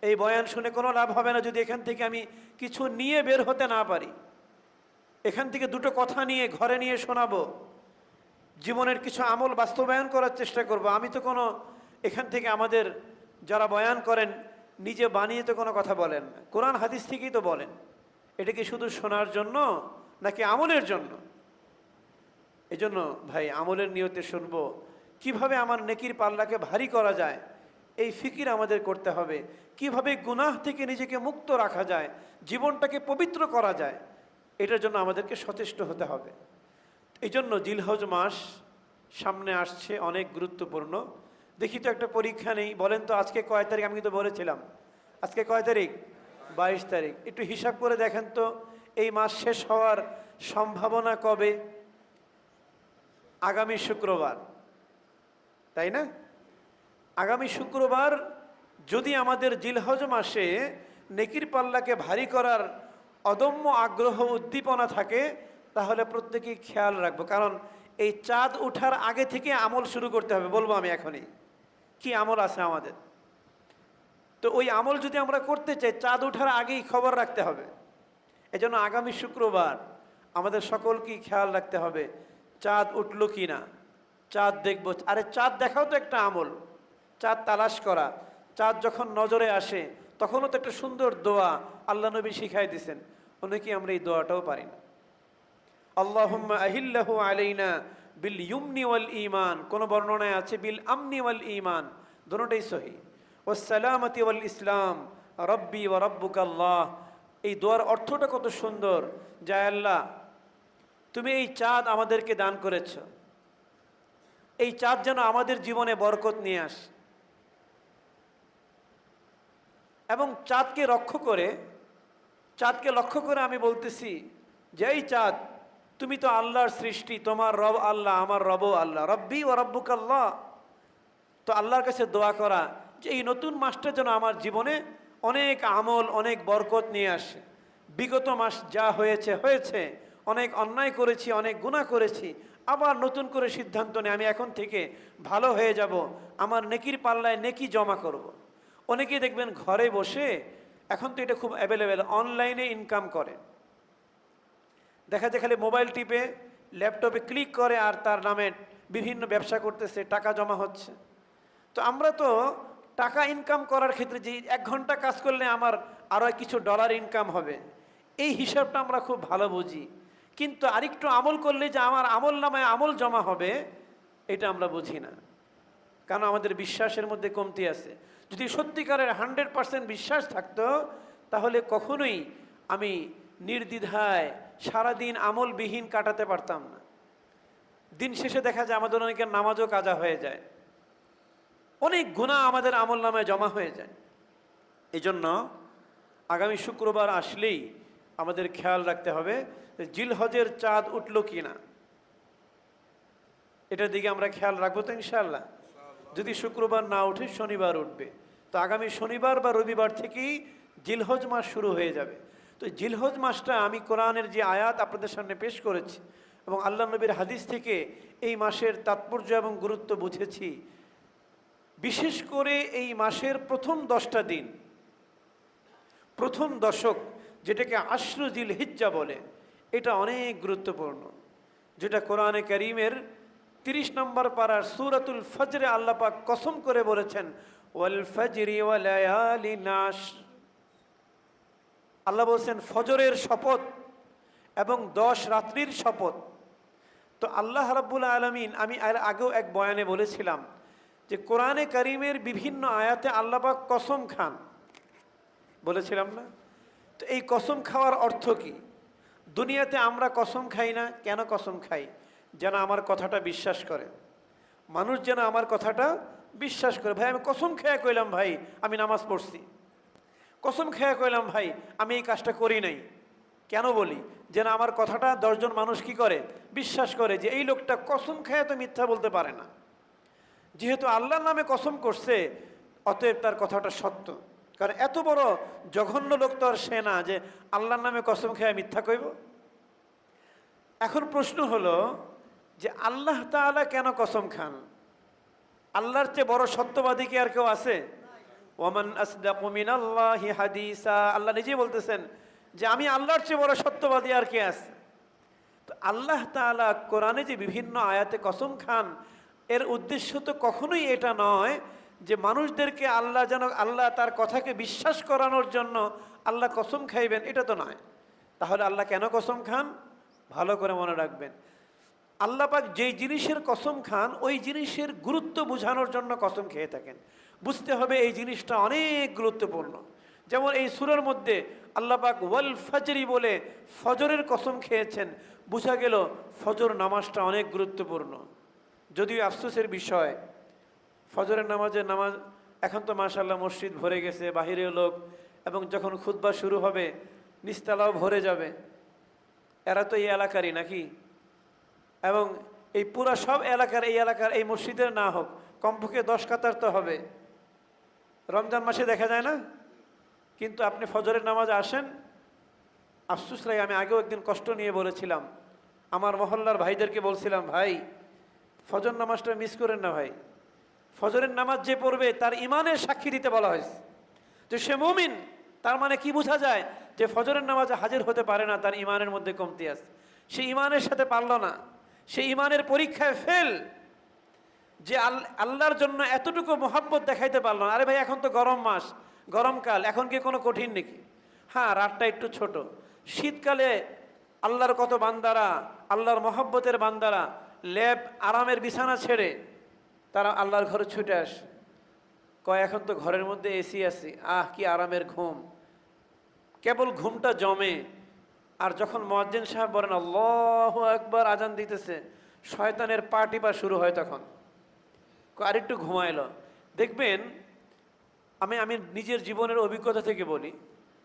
এই বয়ান শুনে কোনো লাভ হবে না যদি এখান থেকে আমি কিছু নিয়ে বের হতে না পারি। এখান থেকে দুটো কথা নিয়ে ঘরে নিয়ে শোনাবো, জীবনের কিছু আমল বাস্তবায়ন করার চেষ্টা করব। আমি তো কোনো এখান থেকে, আমাদের যারা বয়ান করেন নিজে বানিয়ে তো কোনো কথা বলেন না, কোরআন হাদিস থেকেই তো বলেন। এটা কি শুধু শোনার জন্য নাকি আমলের জন্য? এজন্য ভাই, আমলের নিয়তে শুনবো, কিভাবে আমার নেকির পাল্লাকে ভারী করা যায় এই ফিকির আমাদের করতে হবে। কিভাবে গুনাহ থেকে নিজেকে মুক্ত রাখা যায়, জীবনটাকে পবিত্র করা যায়, এটার জন্য আমাদেরকে সচেষ্ট হতে হবে। এই জন্য জিলহজ মাস সামনে আসছে, অনেক গুরুত্বপূর্ণ। দেখি তো একটা পরীক্ষা নেই, বলেন তো আজকে কয় তারিখ? আমি কিন্তু বলেছিলাম আজকে কয় তারিখ? 22 তারিখ। একটু হিসাব করে দেখেন তো এই মাস শেষ হওয়ার সম্ভাবনা কবে? আগামী শুক্রবার, তাই না? আগামী শুক্রবার যদি আমাদের জিলহজ মাসে নেকির পাল্লাকে ভারী করার অদম্য আগ্রহ উদ্দীপনা থাকে, তাহলে প্রত্যেকেই খেয়াল রাখবো। কারণ এই চাঁদ ওঠার আগে থেকে আমল শুরু করতে হবে। বলবো আমি এখনই কি আমল আছে আমাদের। তো ওই আমল যদি আমরা করতে চাই, চাঁদ ওঠার আগেই খবর রাখতে হবে। এজন্য আগামী শুক্রবার আমাদের সকলকেই খেয়াল রাখতে হবে চাঁদ উঠলো কি না। চাঁদ দেখবো, আরে চাঁদ দেখাও তো একটা আমল। চাঁদ তালাশ করা, চাঁদ যখন নজরে আসে তখনও তো একটা সুন্দর দোয়া আল্লাহ নবী শিখাই দিয়েছেন। অনেকেই আমরা এই দোয়াটাও পারি না। আল্লাহুম্মা আহিল্লাহু আলাইনা বিল ইউমনি ওয়াল ঈমান, কোন বর্ণনায় আছে বিল আমনি ওয়াল ঈমান, দুটোটাই সহিহ। ওয়াস সালামাতি ওয়াল ইসলাম রব্বি ওয়া রাব্বুকাল্লাহ। এই দোয়ার অর্থটা কত সুন্দর, যা আল্লাহ তুমি এই চাঁদ আমাদেরকে দান করেছ, এই চাঁদ যেন আমাদের জীবনে বরকত নিয়ে আসে। এবং চাঁদকে লক্ষ্য করে আমি বলতেছি যে এই চাঁদ, তুমি তো আল্লাহর সৃষ্টি, তোমার রব আল্লাহ, আমার রবও আল্লাহ, রব্বি ও রব্বুক আল্লাহ। তো আল্লাহর কাছে দোয়া করা যে এই নতুন মাসটা যেন আমার জীবনে অনেক আমল, অনেক বরকত নিয়ে আসে। বিগত মাস যা হয়েছে হয়েছে, অনেক অন্যায় করেছি, অনেক গুনাহ করেছি, আবার নতুন করে সিদ্ধান্ত নিয়ে আমি এখন থেকে ভালো হয়ে যাব, আমার নেকির পাল্লায় নেকি জমা করব। অনেকেই দেখবেন ঘরে বসে, এখন তো এটা খুব অ্যাভেলেবেল, অনলাইনে ইনকাম করে। দেখা যায় খালি মোবাইল টিপে ল্যাপটপে ক্লিক করে আর তার নামে বিভিন্ন ব্যবসা করতেছে, টাকা জমা হচ্ছে। তো আমরা তো টাকা ইনকাম করার ক্ষেত্রে যে 1 ঘন্টা কাজ করলে আমার আরও কিছু ডলার ইনকাম হবে, এই হিসাবটা আমরা খুব ভালো বুঝি। কিন্তু আরেকটু আমল করলে যে আমার আমল নামায় আমল জমা হবে, এটা আমরা বুঝি না। কারণ আমাদের বিশ্বাসের মধ্যে কমতি আছে। যদি সত্যিকারের 100% বিশ্বাস থাকতো, তাহলে কখনোই আমি নির্দ্বিধায় সারাদিন আমলবিহীন কাটাতে পারতাম না। দিন শেষে দেখা যায় আমাদের অনেকের নামাজও কাজা হয়ে যায়, অনেক গুনাহ আমাদের আমল নামায় জমা হয়ে যায়। এই জন্য আগামী শুক্রবার আসলেই আমাদের খেয়াল রাখতে হবে যে জিলহজের চাঁদ উঠল কি না, এটার দিকে আমরা খেয়াল রাখবো তো ইনশাআল্লাহ। যদি শুক্রবার না উঠে শনিবার উঠবে, তো আগামী শনিবার বা রবিবার থেকেই জিলহজ মাস শুরু হয়ে যাবে। তো জিলহজ মাসটা আমি কোরআনের যে আয়াত আপনাদের সামনে পেশ করেছি এবং আল্লাহ নবীর হাদিস থেকে এই মাসের তাৎপর্য এবং গুরুত্ব বুঝেছি। বিশেষ করে এই মাসের প্রথম 10টা দিন, প্রথম দশক, যেটাকে আশরু জিলহিজ্জা বলে, এটা অনেক গুরুত্বপূর্ণ। যেটা কোরআনে কারীমের 30 নম্বর পারার সূরাতুল ফজরে আল্লাহ পাক কসম করে বলেছেন, ওয়াল ফজরি ওয়া লায়ালিন আশর। আল্লাহ বলছেন ফজরের শপথ এবং 10 রাত্রির শপথ। তো আল্লাহ রাব্বুল আলামিন, আমি এর আগেও এক বয়ানে বলেছিলাম যে কোরআনে কারীমের বিভিন্ন আয়াতে আল্লাহ পাক কসম খান, বলেছিলাম না? তো এই কসম খাওয়ার অর্থ কি? দুনিয়াতে আমরা কসম খাই না, কেন কসম খাই? যেন আমার কথাটা বিশ্বাস করে, মানুষ যেন আমার কথাটা বিশ্বাস করে। ভাই আমি কসম খেয়ে কইলাম ভাই আমি নামাজ পড়ছি, কসম খেয়ে কইলাম ভাই আমি এই কাজটা করি নাই। কেন বলি? যেন আমার কথাটা 10 জন মানুষ কি করে? বিশ্বাস করে যে এই লোকটা কসম খেয়ে তো মিথ্যা বলতে পারে না। যেহেতু আল্লাহর নামে কসম করছে, অতএব তার কথাটা সত্য। কারণ এত বড় জঘন্য লোক তো আর সে না যে আল্লাহর নামে কসম খেয়ে মিথ্যা কইব। এখন প্রশ্ন হলো যে আল্লাহ তাআলা কেন কসম খান? আল্লাহর চেয়ে বড় সত্যবাদী কি আর কেউ আছে? ওয়ামান আসদাকু মিনাল্লাহি হাদিসা, আল্লাহ নিজেই বলতেছেন যে আমি আল্লাহর চেয়ে বড় সত্যবাদী আর কে আছে? তো আল্লাহ তাআলা কোরআনে যে বিভিন্ন আয়াতে কসম খান, এর উদ্দেশ্য তো কখনোই এটা নয় যে মানুষদেরকে আল্লাহ তার কথাকে বিশ্বাস করানোর জন্য আল্লাহ কসম খাইবেন, এটা তো নয়। তাহলে আল্লাহ কেন কসম খান? ভালো করে মনে রাখবেন, আল্লাহ পাক যেই জিনিসের কসম খান ওই জিনিসের গুরুত্ব বোঝানোর জন্য কসম খেয়ে থাকেন। বুঝতে হবে এই জিনিসটা অনেক গুরুত্বপূর্ণ। যেমন এই সূরার মধ্যে আল্লাহ পাক ওয়াল ফজরি বলে ফজরের কসম খেয়েছেন, বোঝা গেল ফজর নামাজটা অনেক গুরুত্বপূর্ণ। যদিও আফসোসের বিষয়, ফজরের নামাজ এখন তো মাশাআল্লাহ মসজিদ ভরে গেছে, বাহিরেও লোক, এবং যখন খুতবা শুরু হবে নিস্তালাও ভরে যাবে। এরা তো এই এলাকারই নাকি, এবং এই পুরা সব এলাকার এই মসজিদের না হোক কমপক্ষে 10 কাতার তো হবে। রমজান মাসে দেখা যায় না, কিন্তু আপনি ফজরের নামাজে আসেন, আফসোস লাগে। আমি আগেও একদিন কষ্ট নিয়ে বলেছিলাম, আমার মহল্লার ভাইদেরকে বলছিলাম, ভাই ফজর নামাজটা মিস করেন না ভাই। ফজরের নামাজ যে পড়বে তার ইমানের সাক্ষী দিতে বলা হয়েছে যে সে মুমিন। তার মানে কি বোঝা যায়? যে ফজরের নামাজে হাজির হতে পারে না, তার ইমানের মধ্যে কমতি আছে, সে ইমানের সাথে পারল না, সে ইমানের পরীক্ষায় ফেল। যে আল্লাহর জন্য এতটুকু মোহাব্বত দেখাইতে পারল না। আরে ভাই এখন তো গরম মাস, গরমকাল, এখন কি কোনো কঠিন নাকি? হ্যাঁ, রাতটা একটু ছোট। শীতকালে আল্লাহর কত বান্দারা, আল্লাহর মোহাব্বতের বান্দারা ল্যাব আরামের বিছানা ছেড়ে তারা আল্লাহর ঘরে ছুটে আসে, কয় এখন তো ঘরের মধ্যে এসি আছে, আহ কি আরামের ঘুম। কেবল ঘুমটা জমে, আর যখন মুয়াজ্জিন সাহেব বলেন আল্লাহু আকবার, আজান দিতেছে, শয়তানের পা টিপা শুরু হয়, তখন আরেকটু ঘুমাইলো। দেখবেন আমি নিজের জীবনের অভিজ্ঞতা থেকে বলি।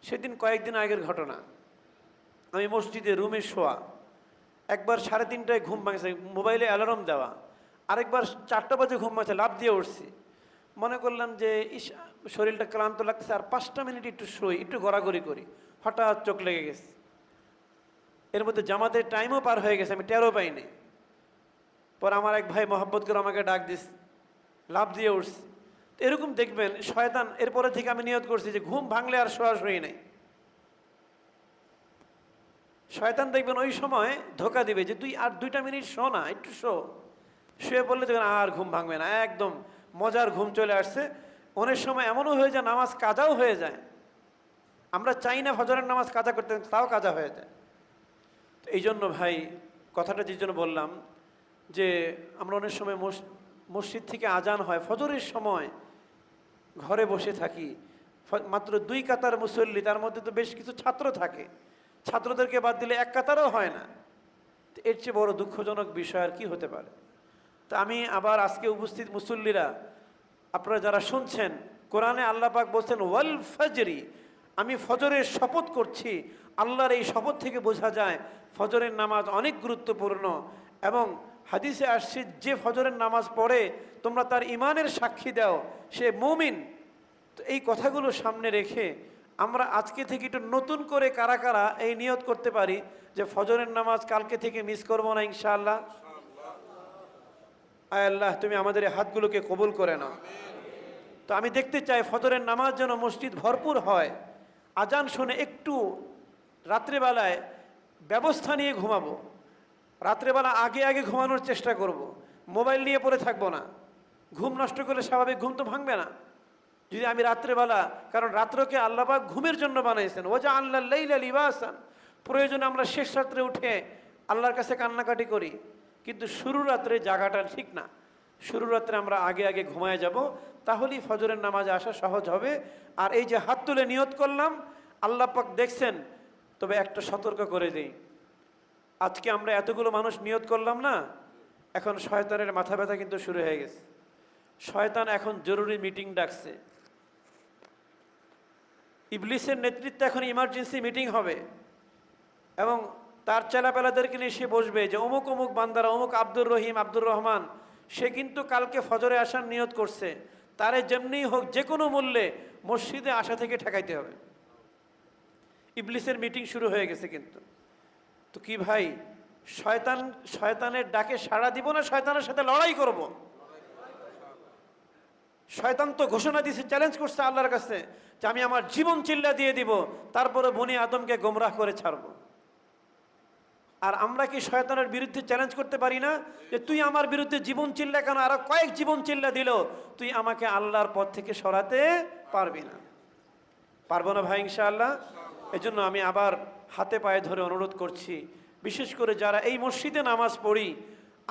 সেদিন কয়েকদিন আগের ঘটনা। আমি মসজিদে রুমে শোয়া, একবার 3:30টায় ঘুম ভাঙছে, মোবাইলে অ্যালার্ম দেওয়া। আরেকবার 4টা বাজে ঘুম ভাঙছে, লাফ দিয়ে উঠছি। মনে করলাম যে শরীরটা ক্লান্ত লাগতেছে, আর 5টা মিনিট একটু শুই, একটু গড়াগড়ি করি। হঠাৎ চোখ লেগে গেছে। এর মধ্যে জামাতের টাইমও পার হয়ে গেছে, আমি টেরও পাইনি। পর আমার এক ভাই মহব্বত করে আমাকে ডাক দিস, লাফ দিয়ে উঠছি। তো এরকম দেখবেন শয়তান, এরপরে থেকে আমি নিয়ত করছি যে ঘুম ভাঙলে আর শোয়াশোয়ই নাই। শয়তান দেখবেন ওই সময় ধোকা দিবে যে তুই আর 2টা মিনিট শো না, একটু শো। শুয়ে পড়লে দেখবেন আর ঘুম ভাঙবে না, একদম মজার ঘুম চলে আসছে। অনেক সময় এমনও হয়ে যায় নামাজ কাজাও হয়ে যায়। আমরা চাই না ফজরের নামাজ কাজা করতে, তাও কাজা হয়ে যায়। তো এই জন্য ভাই কথাটা যে জন্য বললাম যে আমরা অনেক সময় মসজিদ থেকে আজান হয় ফজরের সময়, ঘরে বসে থাকি, মাত্র 2 কাতার মুসল্লি, তার মধ্যে তো বেশ কিছু ছাত্র থাকে, ছাত্রদেরকে বাদ দিলে 1 কাতারও হয় না। তো এর চেয়ে বড় দুঃখজনক বিষয় আর কি হতে পারে। তো আমি আবার আজকে উপস্থিত মুসল্লিরা, আপনারা যারা শুনছেন, কোরআনে আল্লাহ পাক বলছেন ওয়াল ফজরি, আমি ফজরের শপথ করছি। আল্লাহর এই শপথ থেকে বোঝা যায় ফজরের নামাজ অনেক গুরুত্বপূর্ণ। এবং হাদিসে আসছে যে ফজরের নামাজ পড়ে তোমরা তার ইমানের সাক্ষী দাও, সে মুমিন। তো এই কথাগুলো সামনে রেখে আমরা আজকে থেকে একটু নতুন করে কারা কারা এই নিয়ত করতে পারি যে ফজরের নামাজ কালকে থেকে মিস করবো না ইনশাআল্লাহ। আয় আল্লাহ, তুমি আমাদের এই হাতগুলোকে কবুল করে নাও। তো আমি দেখতে চাই ফজরের নামাজ যেন মসজিদ ভরপুর হয়। আজান শুনে একটু রাত্রেবেলায় ব্যবস্থা নিয়ে ঘুমাবো, রাত্রেবেলা আগে আগে ঘুমানোর চেষ্টা করব। মোবাইল নিয়ে পড়ে থাকবো না। ঘুম নষ্ট করলে স্বাভাবিক ঘুম তো ভাঙবে না। যদি আমি রাত্রেবেলা, কারণ রাত্রকে আল্লাহ পাক ঘুমের জন্য বানাইছেন, ওয়া জাআলনা লাইলা লিবাসান, প্রয়োজনে আমরা শেষ রাত্রে উঠে আল্লাহর কাছে কান্নাকাটি করি, কিন্তু শুরু রাত্রে জাগাটা ঠিক না। শুরু রাত্রে আমরা আগে আগে ঘুমায় যাব, তাহলেই ফজরের নামাজে আসা সহজ হবে। আর এই যে হাত তুলে নিয়ত করলাম, আল্লাহ পাক দেখছেন। তবে একটা সতর্ক করে দিই, আজকে আমরা এতগুলো মানুষ নিয়ত করলাম না, এখন শয়তানের মাথা ব্যথা কিন্তু শুরু হয়ে গেছে। শয়তান এখন জরুরি মিটিং ডাকছে। ইবলিসের নেতৃত্বে এখন ইমার্জেন্সি মিটিং হবে এবং তার চেলাপেলাদেরকে নিয়ে সে বসবে যে অমুক অমুক বান্দারা, অমুক আব্দুর রহিম, আব্দুর রহমান, সে কিন্তু কালকে ফজরে আসার নিয়ত করছে, তারে যেমনিই হোক যে কোনো মূল্যে মসজিদে আসা থেকে ঠেকাইতে হবে। ইবলিসের মিটিং শুরু হয়ে গেছে কিন্তু। তো কি ভাই, শয়তানের ডাকে সাড়া দিব না শয়তানের সাথে লড়াই করব? শয়তান তো ঘোষণা দিয়েছে, চ্যালেঞ্জ করছে আল্লাহর কাছে যে আমি আমার জীবন চিল্লা দিয়ে দিব, তারপরে বনি আদমকে গোমরাহ করে ছাড়ব। আর আমরা কি শয়তানের বিরুদ্ধে চ্যালেঞ্জ করতে পারি না যে তুই আমার বিরুদ্ধে জীবন চিল্লা কেন, আরো কয়েক জীবন চিল্লা দিল, তুই আমাকে আল্লাহর পথ থেকে সরাতে পারবি না? পারবো না ভাই ইনশাআল্লাহ। এজন্য আমি আবার হাতে পায়ে ধরে অনুরোধ করছি, বিশেষ করে যারা এই মসজিদে নামাজ পড়ি,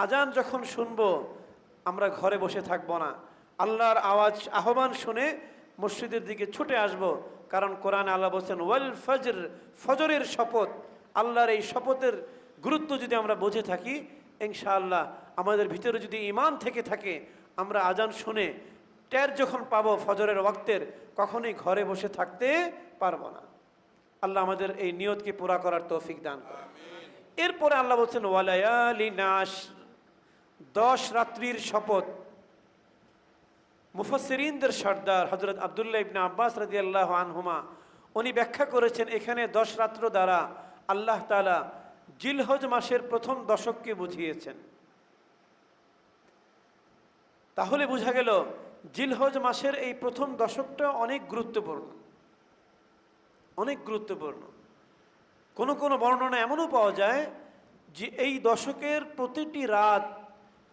আজান যখন শুনবো আমরা ঘরে বসে থাকবো না, আল্লাহর আওয়াজ আহ্বান শুনে মসজিদের দিকে ছুটে আসব। কারণ কোরআনে আল্লাহ বলছেন ওয়াল ফজর, ফজরের শপথ। আল্লাহর এই শপথের গুরুত্ব যদি আমরা বুঝে থাকি, ইনশাআল্লাহ আমাদের ভিতরে যদি ঈমান থেকে থাকে, আমরা আজান শুনে টের যখন পাবো ফজরের ওয়াক্তের, কখনোই ঘরে বসে থাকতে পারবো না। আল্লাহ আমাদের এই নিয়তকে পুরা করার তৌফিক দান করেন। এরপরে আল্লাহ বলছেন ওয়ালায়ালিন আশর, 10 রাত্রির শপথ। মুফাসসিরিনদের সর্দার হযরত আব্দুল্লাহ ইবনে আব্বাস রাদিয়াল্লাহু আনহুমা উনি ব্যাখ্যা করেছেন, এখানে 10 রাত্র দ্বারা আল্লাহ তাআলা জিলহজ মাসের প্রথম দশককে বুঝিয়েছেন। তাহলে বোঝা গেল জিলহজ মাসের এই প্রথম দশকটা অনেক গুরুত্বপূর্ণ, অনেক গুরুত্বপূর্ণ। কোনো কোনো বর্ণনা এমনও পাওয়া যায় যে এই দশকের প্রতিটি রাত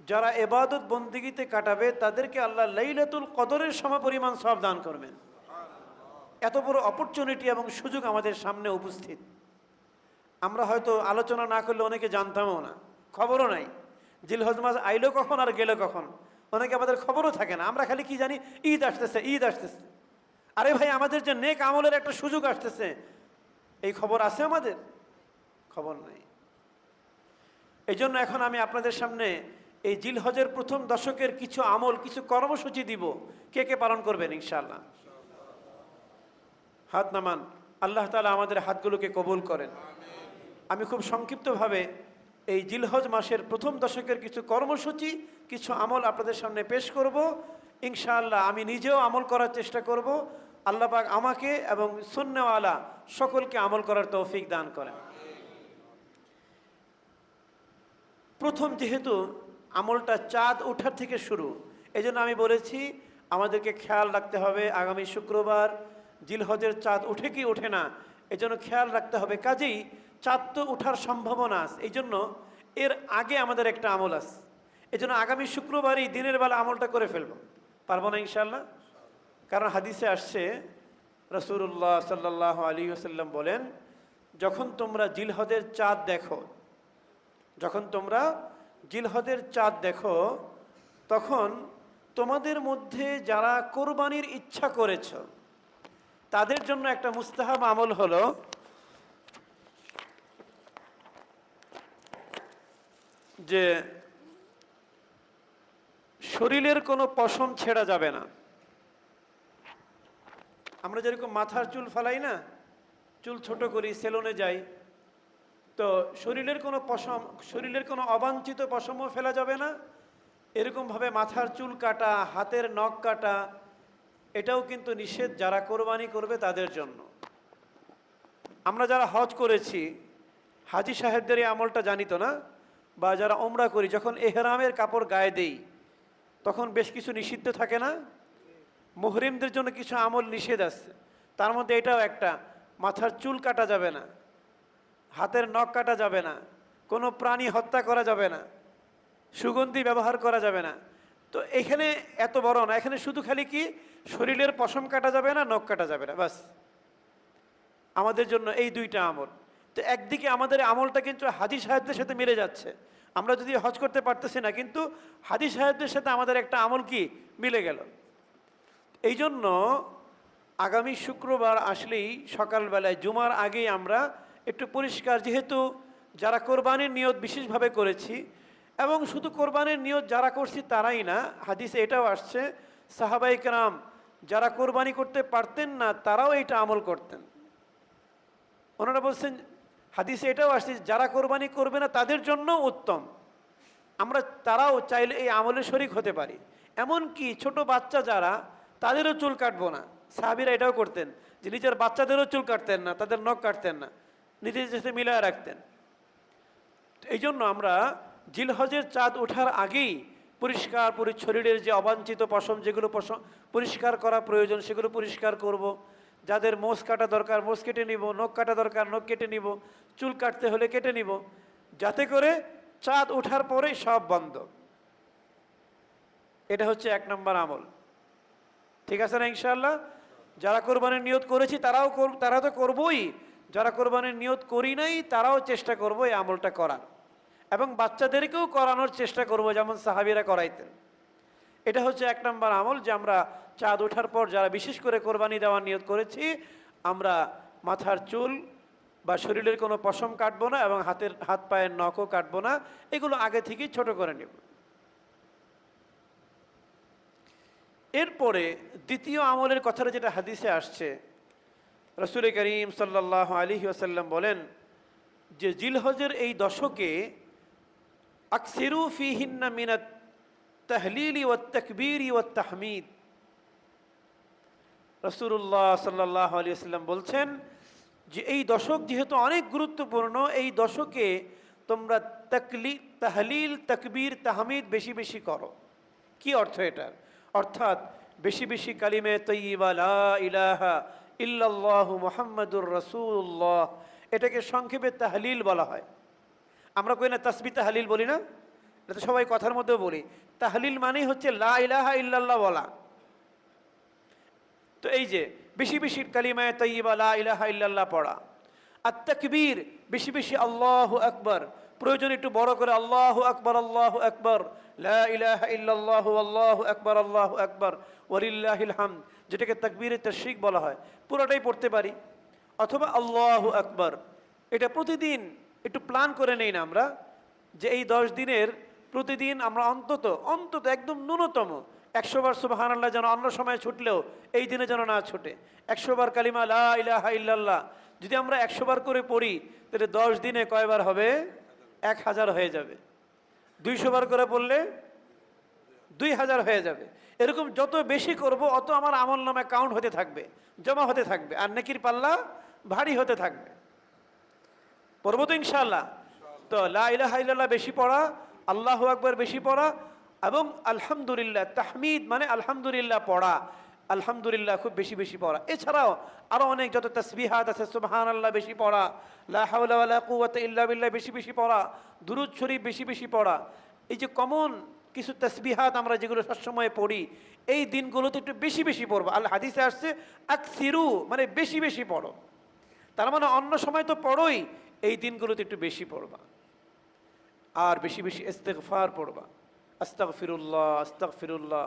যারা ইবাদত বন্দেগীতে কাটাবে তাদেরকে আল্লাহ লাইলাতুল কদরের সমপরিমাণ সওয়াব দান করবেন। এত বড় অপরচুনিটি এবং সুযোগ আমাদের সামনে উপস্থিত। আমরা হয়তো আলোচনা না করলে অনেকে জানতামও না, খবরও নাই জিলহজ মাস আইলো কখন আর গেল কখন, অনেকে আমাদের খবরও থাকে না। আমরা খালি কি জানি ঈদ আসতেছে, ঈদ আসতেছে। আরে ভাই, আমাদের যে নেক আমলের একটা সুযোগ আসতেছে, এই খবর আছে আমাদের? খবর নেই। এই জন্য এখন আমি আপনাদের সামনে এই জিলহজের প্রথম দশকের কিছু আমল, কিছু কর্মসূচি দিব, কে কে পালন করবেন ইনশাআল্লাহ। হাত নামান। আল্লাহ তাআলা আমাদের হাতগুলোকে কবুল করেন। আমি খুব সংক্ষিপ্তভাবে এই জিলহজ মাসের প্রথম দশকের কিছু কর্মসূচি, কিছু আমল আপনাদের সামনে পেশ করব। ইনশাআল্লাহ আমি নিজেও আমল করার চেষ্টা করব। আল্লাহ পাক আমাকে এবং সুন্নাহওয়ালা সকলকে আমল করার তৌফিক দান করেন। প্রথম যেহেতু আমলটা চাঁদ ওঠার থেকে শুরু, এজন্য আমি বলেছি আমাদেরকে খেয়াল রাখতে হবে আগামী শুক্রবার জিলহজের চাঁদ ওঠে কি ওঠে না, এজন্য খেয়াল রাখতে হবে। কাজেই চাঁদ তো ওঠার সম্ভাবনা আছে, এই জন্য এর আগে আমাদের একটা আমল আছে। এই জন্য আগামী শুক্রবারই দিনের বেলা আমলটা করে ফেলবো, পারবো না ইনশাল্লাহ? কারণ হাদিসে আসছে রাসূলুল্লাহ সাল্লাল্লাহু আলাইহি ওয়াসাল্লাম বলেন, যখন তোমরা জিলহজের চাঁদ দেখো, যখন তোমরা জিলহজের চাঁদ দেখো, তখন তোমাদের মধ্যে যারা কোরবানির ইচ্ছা করেছ তাদের জন্য একটা মুস্তাহাব আমল হলো যে শরীরের কোনো পশম ছেঁড়া যাবে না। আমরা যেরকম মাথার চুল ফালাই না, চুল ছোট করি, সেলুনে যাই, তো শরীরের কোনো পশম, শরীরের কোনো অবাঞ্ছিত পশমও ফেলা যাবে না। এরকমভাবে মাথার চুল কাটা, হাতের নখ কাটা, এটাও কিন্তু নিষেধ যারা কোরবানি করবে তাদের জন্য। আমরা যারা হজ করেছি, হাজি সাহেবদের এই আমলটা জানিত না, বা যারা ওমরা করি, যখন এহরামের কাপড় গায়ে দেই তখন বেশ কিছু নিষিদ্ধ থাকে না? মুহরিমদের জন্য কিছু আমল নিষেধ আছে, তার মধ্যে এটাও একটা। মাথার চুল কাটা যাবে না, হাতের নখ কাটা যাবে না, কোনো প্রাণী হত্যা করা যাবে না, সুগন্ধি ব্যবহার করা যাবে না। তো এখানে এত বড় না, এখানে শুধু খালি কি শরীরের পশম কাটা যাবে না, নখ কাটা যাবে না, বাস। আমাদের জন্য এই দুইটা আমল। তো একদিকে আমাদের আমলটা কিন্তু হাজি সাহেবদের সাথে মিলে যাচ্ছে। আমরা যদি হজ করতে পারতেছি না, কিন্তু হাজি সাহেবদের সাথে আমাদের একটা আমল কি মিলে গেল। এই জন্য আগামী শুক্রবার আসলেই সকালবেলায় জুমার আগেই আমরা একটু পরিষ্কার, যেহেতু যারা কোরবানির নিয়ত বিশেষভাবে করেছি, এবং শুধু কোরবানির নিয়ত যারা করছি তারাই না, হাদিসে এটাও আসছে সাহাবায়ে কেরাম যারা কোরবানি করতে পারতেন না তারাও এটা আমল করতেন। ওনারা বলছেন, হাদিসে এটাও আসছে যারা কোরবানি করবে না তাদের জন্য উত্তম, আমরা তারাও চাইলে এই আমলে শরিক হতে পারি। এমনকি ছোট বাচ্চা যারা, তাদেরও চুল কাটবো না। সাহাবীরা এটাও করতেন যে নিজের বাচ্চাদেরও চুল কাটতেন না, তাদের নখ কাটতেন না, নিজের সাথে মিলায় রাখতেন। এই জন্য আমরা জিলহজের চাঁদ ওঠার আগেই পরিষ্কার শরীরের যে অবাঞ্ছিত পশম, যেগুলো পশম পরিষ্কার করা প্রয়োজন সেগুলো পরিষ্কার করব। যাদের মোষ কাটা দরকার মোষ কেটে নিব, নখ কাটা দরকার নখ কেটে নিব, চুল কাটতে হলে কেটে নিব, যাতে করে চাঁদ ওঠার পরেই সব বন্ধ। এটা হচ্ছে এক নম্বর আমল। ঠিক আছে না ইনশাআল্লাহ? যারা কোরবানির নিয়ত করেছি তারা তো করবই, যারা কোরবানির নিয়ত করি নাই তারাও চেষ্টা করবো এই আমলটা করার, এবং বাচ্চাদেরকেও করানোর চেষ্টা করব যেমন সাহাবীরা করাইতেন। এটা হচ্ছে এক নম্বর আমল, যে আমরা চাঁদ ওঠার পর যারা বিশেষ করে কোরবানি দেওয়ার নিয়ত করেছি, আমরা মাথার চুল বা শরীরের কোনো পশম কাটবো না, এবং হাত পায়ের নখও কাটবো না, এগুলো আগে থেকেই ছোট করে নেব। এরপরে দ্বিতীয় আমলের কথাটা যেটা হাদিসে আসছে, রাসূল করিম সাল্লাল্লাহু আলাইহি ওয়াসাল্লাম বলেন যে জিলহজের এই দশকে আকসিরু ফিহিন্না মিনাত তাহলিলি ওয়াত তাকবীরি ওয়াত তাহমিদ। রাসূলুল্লাহ সাল্লাল্লাহু আলাইহি ওয়াসাল্লাম বলছেন যে এই দশক যেহেতু অনেক গুরুত্বপূর্ণ, এই দশকে তোমরা তাহলিল, তাকবীর, তাহমিদ বেশি বেশি করো। কি অর্থ এটার? অর্থাৎ বেশি বেশি কালিমে তয়্যিবা লা ইলাহা ইল্লাল্লাহু মুহাম্মাদুর রাসূলুল্লাহ, এটাকে সংক্ষেপে তাহলিল বলা হয়। আমরা কই না তাসবিহ তাহলিল বলি না? এটা তো সবাই কথার মধ্যেও বলি। তাহলিল মানেই হচ্ছে লা ইলাহা ইল্লাল্লাহ বলা। তো এই যে বেশি বেশি কালিমায়ে তয়্যিবা লা ইলাহা ইল্লাল্লাহ পড়া। আর তাকবীর, বেশি বেশি আল্লাহু আকবার, প্রয়োজন একটু বড় করে আল্লাহু আকবার, আল্লাহু আকবার, লা ইলাহা ইল্লাল্লাহু আল্লাহু আকবার ওয়ালিল্লাহিল হামদ, যেটাকে তাকবীরে তাশরিক বলা হয়, পুরোটাই পড়তে পারি। অথবা আল্লাহু আকবার, এটা প্রতিদিন একটু প্ল্যান করে নেই না আমরা, যে এই 10 দিনের প্রতিদিন আমরা অন্তত একদম ন্যূনতম 100 বার সুবহানাল্লাহ যেন অন্য সময় ছুটলেও এই দিনে যেন না ছুটে। 100 বার কালিমা লা ইলাহা ইল্লাল্লাহ যদি আমরা 100 বার করে পড়ি, তাহলে 10 দিনে কয়বার হবে? 1000 হয়ে যাবে। 200 বার করে পড়লে 2000 হয়ে যাবে। এরকম যত বেশি করব অত আমার আমল নামে কাউন্ট হতে থাকবে, জমা হতে থাকবে, আর নেকির পাল্লা ভারী হতে থাকবে। পড়বো তো ইনশাআল্লাহ। তো লা ইলাহা ইল্লাল্লাহ বেশি পড়া, আল্লাহু আকবার বেশি পড়া, এবং আলহামদুলিল্লাহ, তাহমিদ মানে আলহামদুলিল্লাহ পড়া, আলহামদুলিল্লাহ খুব বেশি বেশি পড়া। এছাড়াও আরও অনেক যত তাসবিহাত আছে, সুবহানাল্লাহ বেশি পড়া, লা হাওলা ওয়ালা কুওয়াতা ইল্লা বিল্লাহ বেশি বেশি পড়া, দুরূদ শরীফ বেশি বেশি পড়া। এই যে কমন কিছু তাসবিহাত আমরা যেগুলো সবসময় পড়ি, এই দিনগুলোতে একটু বেশি বেশি পড়বো। আল হাদিসে আসছে আকসিরু মানে বেশি বেশি পড়ো। তার মানে অন্য সময় তো পড়োই, এই দিনগুলোতে একটু বেশি পড়বা, আর বেশি বেশি ইস্তেগফার পড়বা। আস্তাগফিরুল্লাহ আস্তাগফিরুল্লাহ।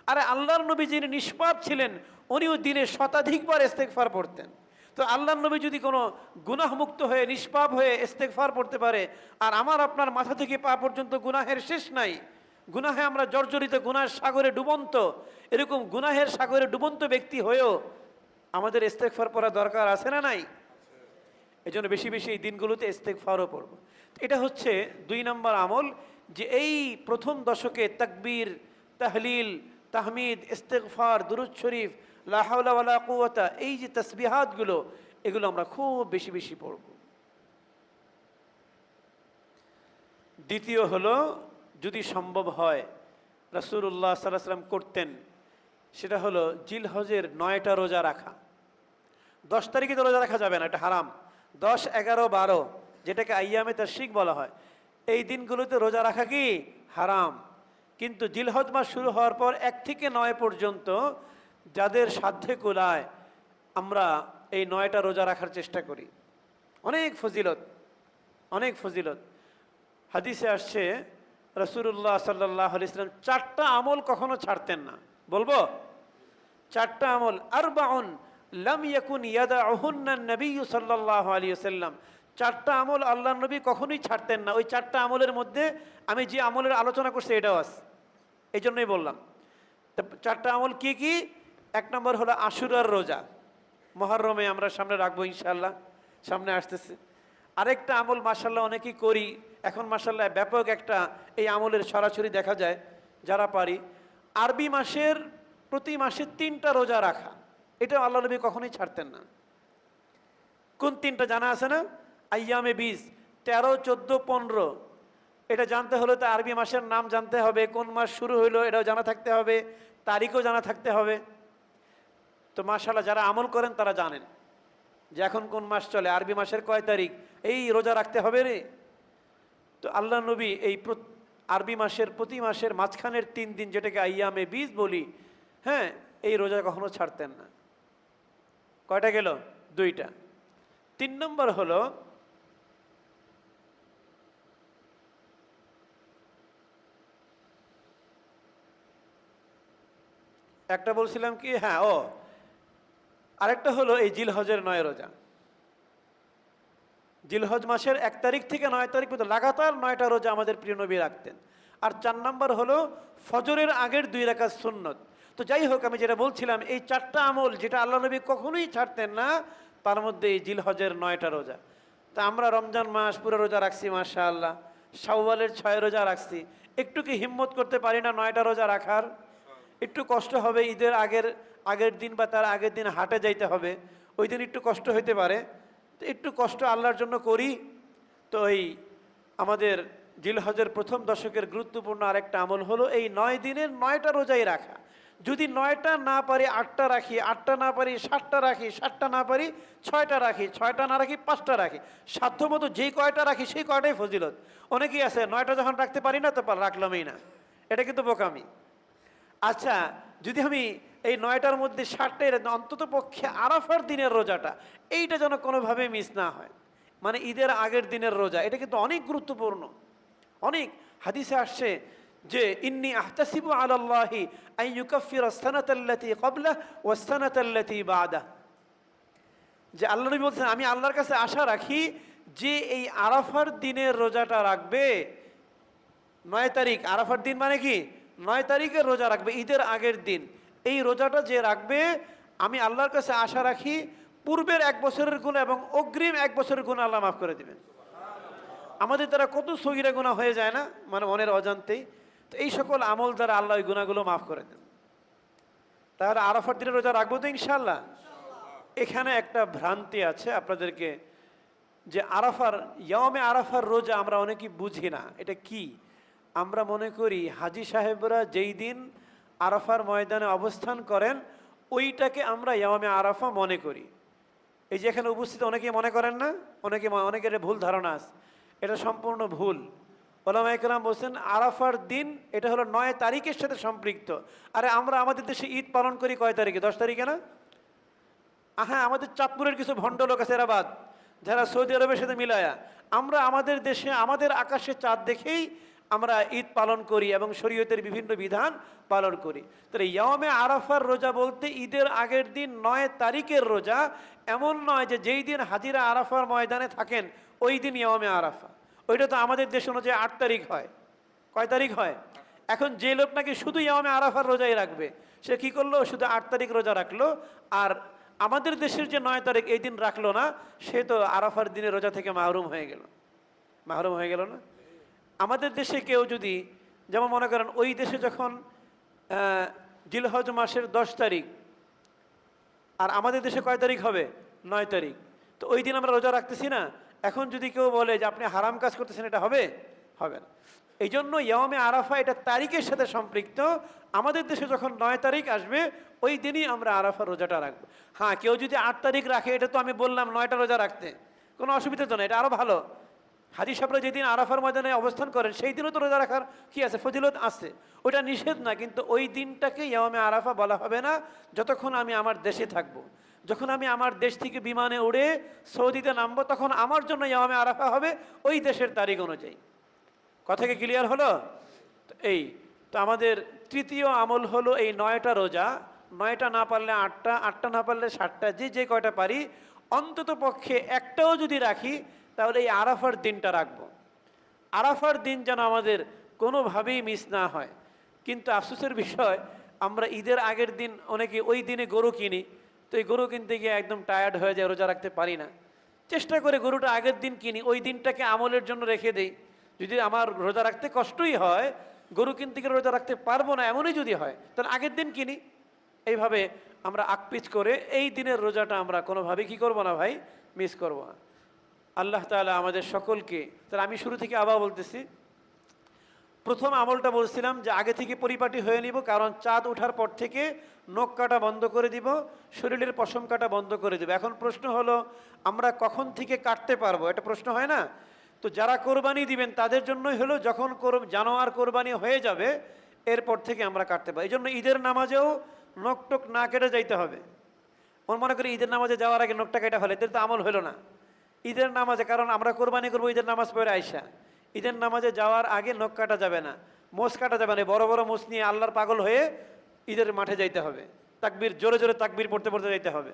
আরে আল্লাহর নবী যিনি নিষ্পাপ ছিলেন, উনিও দিনে শতাধিকবার ইস্তেগফার পড়তেন। তো আল্লাহর নবী যদি কোনো গুনাহমুক্ত হয়ে নিষ্পাপ হয়ে ইস্তেগফার পড়তে পারে, আর আমার আপনার মাথা থেকে পা পর্যন্ত গুনাহের শেষ নাই, গুনাহে আমরা জর্জরিত, গুনাহের সাগরে ডুবন্ত, এরকম গুনাহের সাগরে ডুবন্ত ব্যক্তি হয়েও আমাদের ইস্তেগফার পড়া দরকার আছে না নাই? এই জন্য বেশি বেশি এই দিনগুলোতে ইস্তেগফারও পড়ব। এটা হচ্ছে 2 নম্বর আমল, যে এই প্রথম দশকে তাকবীর, তাহলিল, তাহমিদ, ইস্তেগফার, দুরূদ শরীফ, লা হাওলা ওয়ালা কুওয়াতা, এই যে তাসবিহাতগুলো, এগুলো আমরা খুব বেশি বেশি পড়ব। দ্বিতীয় হলো, যদি সম্ভব হয়, রাসূলুল্লাহ সাল্লাল্লাহু আলাইহি ওয়াসাল্লাম করতেন, সেটা হলো জিলহজের 9টা রোজা রাখা। 10 তারিখে তো রোজা রাখা যাবে না, এটা হারাম। 10, 11, 12 যেটাকে আইয়ামে তাশরিক বলা হয়, এই দিনগুলোতে রোজা রাখা কি হারাম। কিন্তু জিলহজ মাস শুরু হওয়ার পর 1 থেকে 9 পর্যন্ত যাদের সাধ্যে কুলায়, আমরা এই 9টা রোজা রাখার চেষ্টা করি। অনেক ফজিলত, অনেক ফজিলত। হাদিসে আসছে রাসূলুল্লাহ সাল্লাল্লাহু আলাইহি ওয়াসাল্লাম 4টা আমল কখনো ছাড়তেন না। বলবো 4টা আমল, আরবাউন লাম ইয়াকুন ইয়াদাউহুন্না নবী সাল্লাল্লাহু আলাইহি ওয়াসাল্লাম। 4টা আমল আল্লাহর নবী কখনোই ছাড়তেন না। ওই 4টা আমলের মধ্যে আমি যে আমলের আলোচনা করছি এটাও আছে, এই জন্যই বললাম। 4টা আমল কি কি? 1 নম্বর হলো আশুরার রোজা, মুহররমে আমরা সামনে রাখবো ইনশাআল্লাহ, সামনে আসতেছে। আরেকটা আমল মাশাআল্লাহ অনেকেই করি এখন, মাশাআল্লাহ ব্যাপক একটা এই আমলের সরাসরি দেখা যায় যারা পারি, আরবি মাসের প্রতি মাসে 3টা রোজা রাখা। এটা আল্লাহ নবী কখনোই ছাড়তেন না। কোন 3টা জানা আছে না? আইয়ামে বীজ, 13, 14, 15। এটা জানতে হলে তো আরবি মাসের নাম জানতে হবে, কোন মাস শুরু হইলো এটাও জানা থাকতে হবে, তারিখও জানা থাকতে হবে। তো মাশাআল্লাহ যারা আমল করেন তারা জানেন যে এখন কোন মাস চলে, আরবি মাসের কয় তারিখ, এই রোজা রাখতে হবে রে। তো আল্লাহ নবী এই আরবি মাসের প্রতি মাসের মাঝখানের 3 দিন, যেটাকে আইয়ামে বীজ বলি, হ্যাঁ, এই রোজা কখনো ছাড়তেন না। কয়টা গেল? 2টা। 3 নম্বর হলো একটা বলছিলাম কি, হ্যাঁ, আরেকটা হলো এই জিলহজের 9 রোজা। জিলহজ মাসের 1 তারিখ থেকে 9 তারিখ পর্যন্ত লাগাতার 9টা রোজা আমাদের প্রিয় নবী রাখতেন। আর 4 নম্বর হলো ফজরের আগের 2 রাকাত সুন্নত। তো যাই হোক, আমি যেটা বলছিলাম, এই 4টা আমল যেটা আল্লাহ নবী কখনোই ছাড়তেন না, তার মধ্যে এই জিলহজের 9টা রোজা। তা আমরা রমজান মাস পুরো রোজা রাখছি মাশাআল্লাহ, শাওয়ালের 6 রোজা রাখছি। একটু কি হিম্মত করতে পারি না 9টা রোজা রাখার? একটু কষ্ট হবে, ঈদের আগের দিন বা তার আগের দিন হাটে যাইতে হবে, ওই দিন একটু কষ্ট হইতে পারে। তো একটু কষ্ট আল্লাহর জন্য করি। তো এই আমাদের জিলহজের প্রথম দশকের গুরুত্বপূর্ণ আরেকটা আমল হলো এই 9 দিনের 9টা রোজাই রাখা। যদি 9টা না পারি 8টা রাখি, 8টা না পারি 7টা রাখি, 7টা না পারি 6টা রাখি, 6টা না রাখি 5টা রাখি। সাধ্যমতো যেই কয়টা রাখি সেই কয়টাই ফজিলত। অনেকেই আছে 9টা যখন রাখতে পারি না তো রাখলামই না, এটা কিন্তু বোকামি। আচ্ছা, যদি আমি এই 9টার মধ্যে 7টাই অন্তত পক্ষে আরাফার দিনের রোজাটা, এইটা যেন কোনোভাবে মিস না হয়, মানে ঈদের আগের দিনের রোজা, এটা কিন্তু অনেক গুরুত্বপূর্ণ। অনেক হাদিসে আসছে যে ইন্নী আহতাসিবু আলাল্লাহি আন ইউকাফিরা সানাতাল্লাতী ক্বাবলা ওয়াস সানাতাল্লাতী বা'দা, যে আল্লাহ নবী বলছেন আমি আল্লাহর কাছে আশা রাখি যে এই আরাফার দিনের রোজাটা রাখবে। 9 তারিখ আরাফার দিন মানে কি? 9 তারিখের রোজা রাখবে, ঈদের আগের দিন। এই রোজাটা যে রাখবে, আমি আল্লাহর কাছে আশা রাখি পূর্বের 1 বছরের গুনাহ এবং অগ্রিম 1 বছরের গুনাহ আল্লাহ মাফ করে দিবেন। আমাদের দ্বারা কত সগীরা গুনাহ হয়ে যায় না, মানে মনের অজান্তেই। তো এই সকল আমল দ্বারা আল্লাহ ওই গুনাহগুলো মাফ করে দেন। তাহলে আরাফার দিনে রোজা রাখবো তো ইনশাআল্লাহ। এখানে একটা ভ্রান্তি আছে আপনাদেরকে, যে আরাফার ইয়ামে আরাফার রোজা আমরা অনেকেই বুঝি না এটা কি। আমরা মনে করি হাজী সাহেবরা যেই দিন আরাফার ময়দানে অবস্থান করেন ওইটাকে আমরা ইয়ামে আরাফা মনে করি। এই যে এখানে উপস্থিত অনেকেই মনে করেন না, অনেকের ভুল ধারণা আছে, এটা সম্পূর্ণ ভুল। ওলামা একরাম বলছেন আরাফার দিন এটা হলো 9 তারিখের সাথে সম্পৃক্ত। আরে আমরা আমাদের দেশে ঈদ পালন করি কয় তারিখে? 10 তারিখে না? হ্যাঁ, আমাদের চাঁদপুরের কিছু ভণ্ড লোক আছে এরা বাদ, যারা সৌদি আরবের সাথে মিলায়া। আমরা আমাদের দেশে আমাদের আকাশে চাঁদ দেখেই আমরা ঈদ পালন করি এবং শরীয়তের বিভিন্ন বিধান পালন করি। তাহলে ইয়ামে আরাফার রোজা বলতে ঈদের আগের দিন 9 তারিখের রোজা, এমন নয় যে যেই দিন হাজিরা আরাফার ময়দানে থাকেন ওই দিন ইয়ামে আরাফা। ওইটা তো আমাদের দেশ অনুযায়ী 8 তারিখ হয়। কয় তারিখ হয়? এখন যে লোক নাকি শুধু ইয়ামে আরাফার রোজাই রাখবে, সে কি করলো? শুধু 8 তারিখ রোজা রাখলো, আর আমাদের দেশের যে 9 তারিখ এই দিন রাখলো না, সে তো আরাফার দিনে রোজা থেকে মাহরুম হয়ে গেল। মাহরুম হয়ে গেল না? আমাদের দেশে কেউ যদি, যেমন মনে করেন ওই দেশে যখন জিলহজ মাসের 10 তারিখ, আর আমাদের দেশে কয় তারিখ হবে? 9 তারিখ। তো ওই দিন আমরা রোজা রাখতেছি না। এখন যদি কেউ বলে যে আপনি হারাম কাজ করতেছেন, এটা হবে? হবে না। এই জন্য ইয়ামে আরাফা এটা তারিখের সাথে সম্পৃক্ত। আমাদের দেশে যখন 9 তারিখ আসবে ওই দিনই আমরা আরাফার রোজাটা রাখবো। হ্যাঁ, কেউ যদি 8 তারিখ রাখে, এটা তো আমি বললাম 9টা রোজা রাখতে, কোনো অসুবিধা তো না, এটা আরও ভালো। হাজী সাহেবরা যেদিন আরাফার ময়দানে অবস্থান করেন সেই দিনও তো রোজা রাখার কি আছে? ফজিলত আছে, ওটা নিষেধ না। কিন্তু ওই দিনটাকে ইয়ামে আরাফা বলা হবে না যতক্ষণ আমি আমার দেশে থাকবো। যখন আমি আমার দেশ থেকে বিমানে উড়ে সৌদিতে নামবো, তখন আমার জন্য ইয়ামে আরাফা হবে ওই দেশের তারিখ অনুযায়ী। কথা কি ক্লিয়ার হলো? তো আমাদের তৃতীয় আমল হলো এই 9টা রোজা। 9টা না পারলে 8টা, 8টা না পারলে 7টা, যে কয়টা পারি অন্তত পক্ষে একটাও যদি রাখি তাহলে এই আরাফার দিনটা রাখবো। আরাফার দিন যেন আমাদের কোনোভাবেই মিস না হয়। কিন্তু আফসোসের বিষয়, আমরা ঈদের আগের দিন অনেকে ওই দিনে গরু কিনি, তো এই গরু কিনতে গিয়ে একদম টায়ার্ড হয়ে যায়, রোজা রাখতে পারি না। চেষ্টা করে গরুটা আগের দিন কিনি, ওই দিনটাকে আমলের জন্য রেখে দেই। যদি আমার রোজা রাখতে কষ্টই হয়, গরু কিনতে গিয়ে রোজা রাখতে পারবো না এমনই যদি হয়, তাহলে আগের দিন কিনি। এইভাবে আমরা আকপিচ করে এই দিনের রোজাটা আমরা কোনোভাবেই কী করবো না ভাই, মিস করবো না। আল্লাহ তাআলা আমাদের সকলকে, তাহলে আমি শুরু থেকে আবার বলতেছি, প্রথম আমলটা বলছিলাম যে আগে থেকে পরিপাটি হয়ে নিব, কারণ চাঁদ ওঠার পর থেকে নখ কাটা বন্ধ করে দিব, শরীরের পশম কাটা বন্ধ করে দেব। এখন প্রশ্ন হলো আমরা কখন থেকে কাটতে পারবো, এটা প্রশ্ন হয় না? তো যারা কোরবানি দিবেন তাদের জন্যই হলো যখন জানোয়ার কোরবানি হয়ে যাবে এরপর থেকে আমরা কাটতে পারি। এই জন্য ঈদের নামাজেও নখ টক না কেটে যাইতে হবে। মনে করি ঈদের নামাজে যাওয়ার আগে নখটা কেটে ফেলে, এদের তো আমল হলো না ঈদের নামাজে। কারণ আমরা কোরবানি করবো ঈদের নামাজ পড়ে আইসা, ঈদের নামাজে যাওয়ার আগে নখ কাটা যাবে না, মোষ কাটা যাবে না। বড় বড় মোষ নিয়ে আল্লাহর পাগল হয়ে ঈদের মাঠে যাইতে হবে, তাকবীর জোরে জোরে তাকবীর পড়তে পড়তে যাইতে হবে।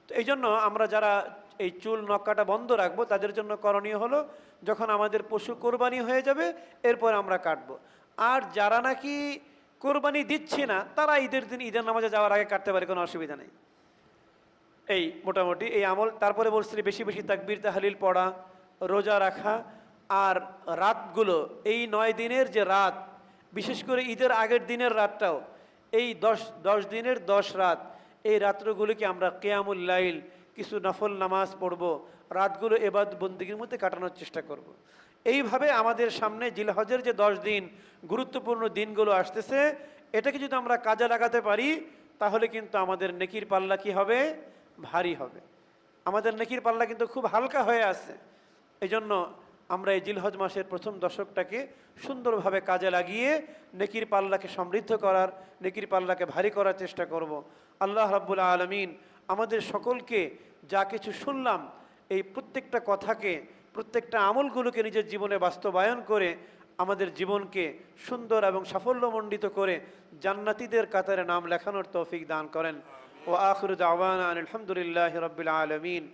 তো এই জন্য আমরা যারা এই চুল নখ কাটা বন্ধ রাখবো তাদের জন্য করণীয় হলো যখন আমাদের পশু কোরবানি হয়ে যাবে এরপর আমরা কাটবো। আর যারা নাকি কোরবানি দিচ্ছে না তারা ঈদের দিন ঈদের নামাজে যাওয়ার আগে কাটতে পারে, কোনো অসুবিধা নেই। এই মোটামুটি এই আমল। তারপরে বলছি বেশি বেশি তাকবীর তাহলিল পড়া, রোজা রাখা, আর রাতগুলো এই 9 দিনের যে রাত, বিশেষ করে ঈদের আগের দিনের রাতটাও, এই 10 দিনের 10 রাত, এই রাত্রগুলোকে আমরা কিয়ামুল লাইল, কিছু নফল নামাজ পড়ব, রাতগুলো এবাদত বন্দেগীর মধ্যে কাটানোর চেষ্টা করব। এইভাবে আমাদের সামনে জিলহজের যে 10 দিন গুরুত্বপূর্ণ দিনগুলো আসতেছে, এটাকে যদি আমরা কাজে লাগাতে পারি তাহলে কিন্তু আমাদের নেকির পাল্লা কি হবে? ভারী হবে। আমাদের নেকির পাল্লা কিন্তু খুব হালকা হয়ে আছে। এই জন্য আমরা এই জিলহজ মাসের প্রথম দশকটাকে সুন্দরভাবে কাজে লাগিয়ে নেকির পাল্লাকে সমৃদ্ধ করার, নেকির পাল্লাকে ভারী করার চেষ্টা করব। আল্লাহ রাব্বুল আলামিন আমাদের সকলকে যা কিছু শুনলাম এই প্রত্যেকটা কথাকে, প্রত্যেকটা আমলগুলোকে নিজের জীবনে বাস্তবায়ন করে আমাদের জীবনকে সুন্দর এবং সাফল্যমণ্ডিত করে জান্নাতীদের কাতারে নাম লেখানোর তৌফিক দান করেন। ও আখিরু দাওয়ানা আলহামদুলিল্লাহি রাব্বিল আলামিন।